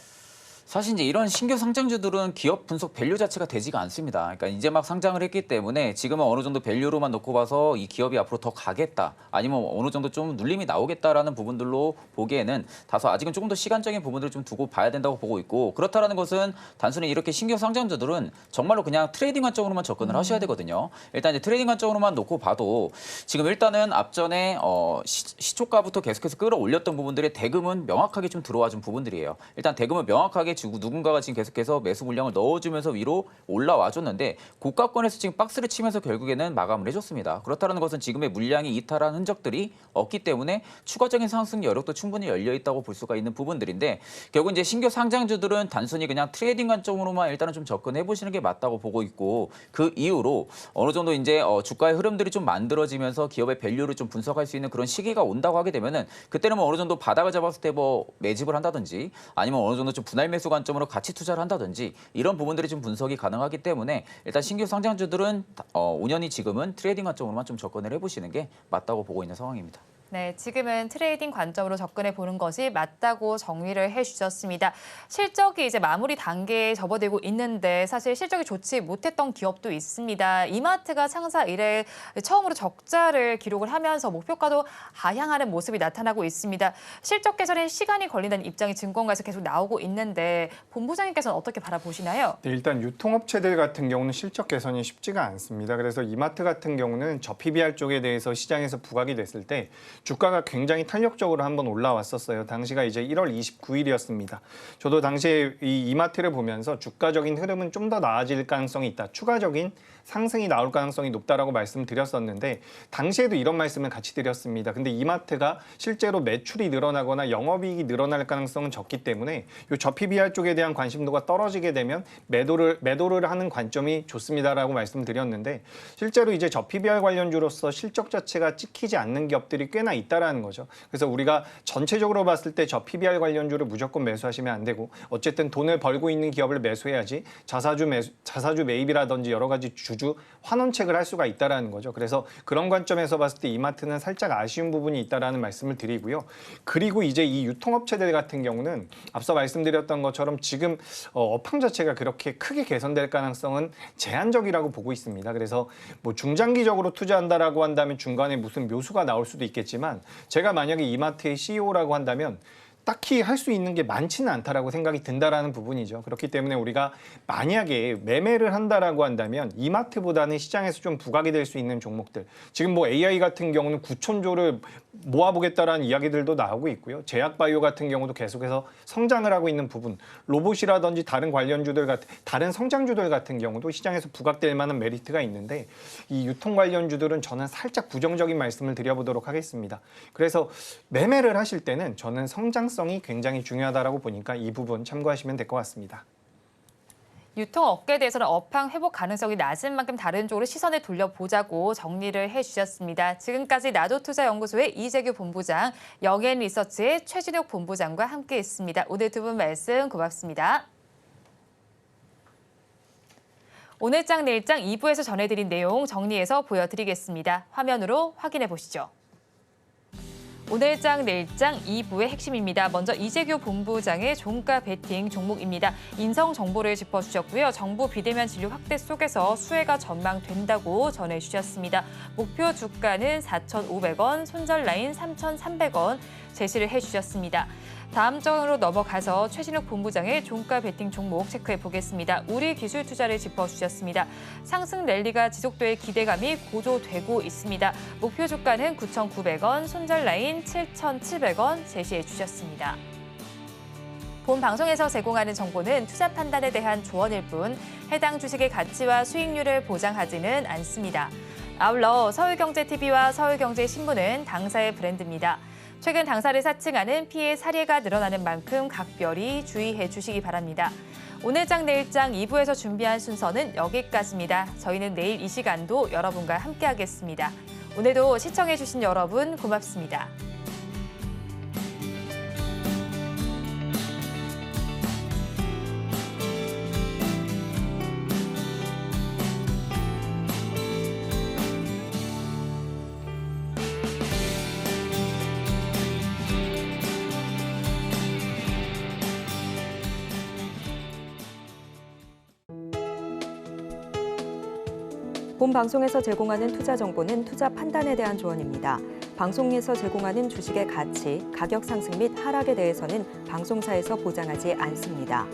사실 이제 이런 신규 상장주들은 기업 분석 밸류 자체가 되지가 않습니다. 그러니까 이제 막 상장을 했기 때문에 지금은 어느 정도 밸류로만 놓고 봐서 이 기업이 앞으로 더 가겠다, 아니면 어느 정도 좀 눌림이 나오겠다라는 부분들로 보기에는 다소 아직은 조금 더 시간적인 부분들을 좀 두고 봐야 된다고 보고 있고, 그렇다라는 것은 단순히 이렇게 신규 상장주들은 정말로 그냥 트레이딩 관점으로만 접근을 하셔야 되거든요. 일단 이제 트레이딩 관점으로만 놓고 봐도 지금 일단은 앞전에 시초가부터 계속해서 끌어올렸던 부분들의 대금은 명확하게 좀 들어와 준 부분들이에요. 일단 대금은 명확하게 주고 누군가가 지금 계속해서 매수 물량을 넣어주면서 위로 올라와 줬는데 고가권에서 지금 박스를 치면서 결국에는 마감을 해줬습니다. 그렇다는 것은 지금의 물량이 이탈한 흔적들이 없기 때문에 추가적인 상승 여력도 충분히 열려 있다고 볼 수가 있는 부분들인데, 결국 이제 신규 상장주들은 단순히 그냥 트레이딩 관점으로만 일단은 좀 접근해 보시는 게 맞다고 보고 있고, 그 이후로 어느 정도 이제 주가의 흐름들이 좀 만들어지면서 기업의 밸류를 좀 분석할 수 있는 그런 시기가 온다고 하게 되면은 그때는 뭐 어느 정도 바닥을 잡았을 때 뭐 매집을 한다든지 아니면 어느 정도 좀 분할 매수 관점으로 같이 투자를 한다든지 이런 부분들이 좀 분석이 가능하기 때문에 일단 신규 상장주들은 5년이 지금은 트레이딩 관점으로만 좀 접근을 해보시는 게 맞다고 보고 있는 상황입니다. 네, 지금은 트레이딩 관점으로 접근해 보는 것이 맞다고 정리를 해주셨습니다. 실적이 이제 마무리 단계에 접어들고 있는데 사실 실적이 좋지 못했던 기업도 있습니다. 이마트가 창사 이래 처음으로 적자를 기록을 하면서 목표가도 하향하는 모습이 나타나고 있습니다. 실적 개선에 시간이 걸린다는 입장이 증권가에서 계속 나오고 있는데 본부장님께서는 어떻게 바라보시나요? 네, 일단 유통업체들 같은 경우는 실적 개선이 쉽지가 않습니다. 그래서 이마트 같은 경우는 저 PBR 쪽에 대해서 시장에서 부각이 됐을 때 주가가 굉장히 탄력적으로 한번 올라왔었어요. 당시가 이제 1월 29일이었습니다. 저도 당시에 이 이마트를 보면서 주가적인 흐름은 좀 더 나아질 가능성이 있다. 추가적인 상승이 나올 가능성이 높다라고 말씀드렸었는데 당시에도 이런 말씀을 같이 드렸습니다. 근데 이마트가 실제로 매출이 늘어나거나 영업이익이 늘어날 가능성은 적기 때문에 이 저 PBR 쪽에 대한 관심도가 떨어지게 되면 매도를 하는 관점이 좋습니다라고 말씀드렸는데 실제로 이제 저 PBR 관련주로서 실적 자체가 찍히지 않는 기업들이 꽤나 있다라는 거죠. 그래서 우리가 전체적으로 봤을 때 저 PBR 관련주를 무조건 매수하시면 안 되고 어쨌든 돈을 벌고 있는 기업을 매수해야지 자사주 매입이라든지 여러 가지 주주 환원책을 할 수가 있다라는 거죠. 그래서 그런 관점에서 봤을 때 이마트는 살짝 아쉬운 부분이 있다라는 말씀을 드리고요. 그리고 이제 이 유통업체들 같은 경우는 앞서 말씀드렸던 것처럼 지금 업황 자체가 그렇게 크게 개선될 가능성은 제한적이라고 보고 있습니다. 그래서 뭐 중장기적으로 투자한다라고 한다면 중간에 무슨 묘수가 나올 수도 있겠지만 제가 만약에 이마트의 CEO라고 한다면 딱히 할 수 있는 게 많지는 않다라고 생각이 든다라는 부분이죠. 그렇기 때문에 우리가 만약에 매매를 한다라고 한다면 이마트보다는 시장에서 좀 부각이 될 수 있는 종목들. 지금 뭐 AI 같은 경우는 9천조를 모아보겠다라는 이야기들도 나오고 있고요. 제약바이오 같은 경우도 계속해서 성장을 하고 있는 부분. 로봇이라든지 다른 관련주들 같은 다른 성장주들 같은 경우도 시장에서 부각될 만한 메리트가 있는데 이 유통 관련주들은 저는 살짝 부정적인 말씀을 드려보도록 하겠습니다. 그래서 매매를 하실 때는 저는 성장성이 굉장히 중요하다라고 보니까 이 부분 참고하시면 될 것 같습니다. 유통업계에 대해서는 업황 회복 가능성이 낮은 만큼 다른 쪽으로 시선을 돌려보자고 정리를 해주셨습니다. 지금까지 나도투자연구소의 이재규 본부장, 영앤리서치의 최진욱 본부장과 함께했습니다. 오늘 두 분 말씀 고맙습니다. 오늘장 내일장 2부에서 전해드린 내용 정리해서 보여드리겠습니다. 화면으로 확인해 보시죠. 오늘장 내일장 2부의 핵심입니다. 먼저 이재규 본부장의 종가 베팅 종목입니다. 인성 정보를 짚어주셨고요. 정부 비대면 진료 확대 속에서 수혜가 전망된다고 전해주셨습니다. 목표 주가는 4,500원, 손절 라인 3,300원 제시를 해주셨습니다. 다음 장으로 넘어가서 최진욱 본부장의 종가 베팅 종목 체크해 보겠습니다. 우리 기술 투자를 짚어주셨습니다. 상승 랠리가 지속될 기대감이 고조되고 있습니다. 목표 주가는 9,900원, 손절 라인 7,700원 제시해 주셨습니다. 본 방송에서 제공하는 정보는 투자 판단에 대한 조언일 뿐 해당 주식의 가치와 수익률을 보장하지는 않습니다. 아울러 서울경제TV와 서울경제신문은 당사의 브랜드입니다. 최근 당사를 사칭하는 피해 사례가 늘어나는 만큼 각별히 주의해 주시기 바랍니다. 오늘장 내일장 2부에서 준비한 순서는 여기까지입니다. 저희는 내일 이 시간도 여러분과 함께하겠습니다. 오늘도 시청해 주신 여러분 고맙습니다. 본 방송에서 제공하는 투자 정보는 투자 판단에 대한 조언입니다. 방송에서 제공하는 주식의 가치, 가격 상승 및 하락에 대해서는 방송사에서 보장하지 않습니다.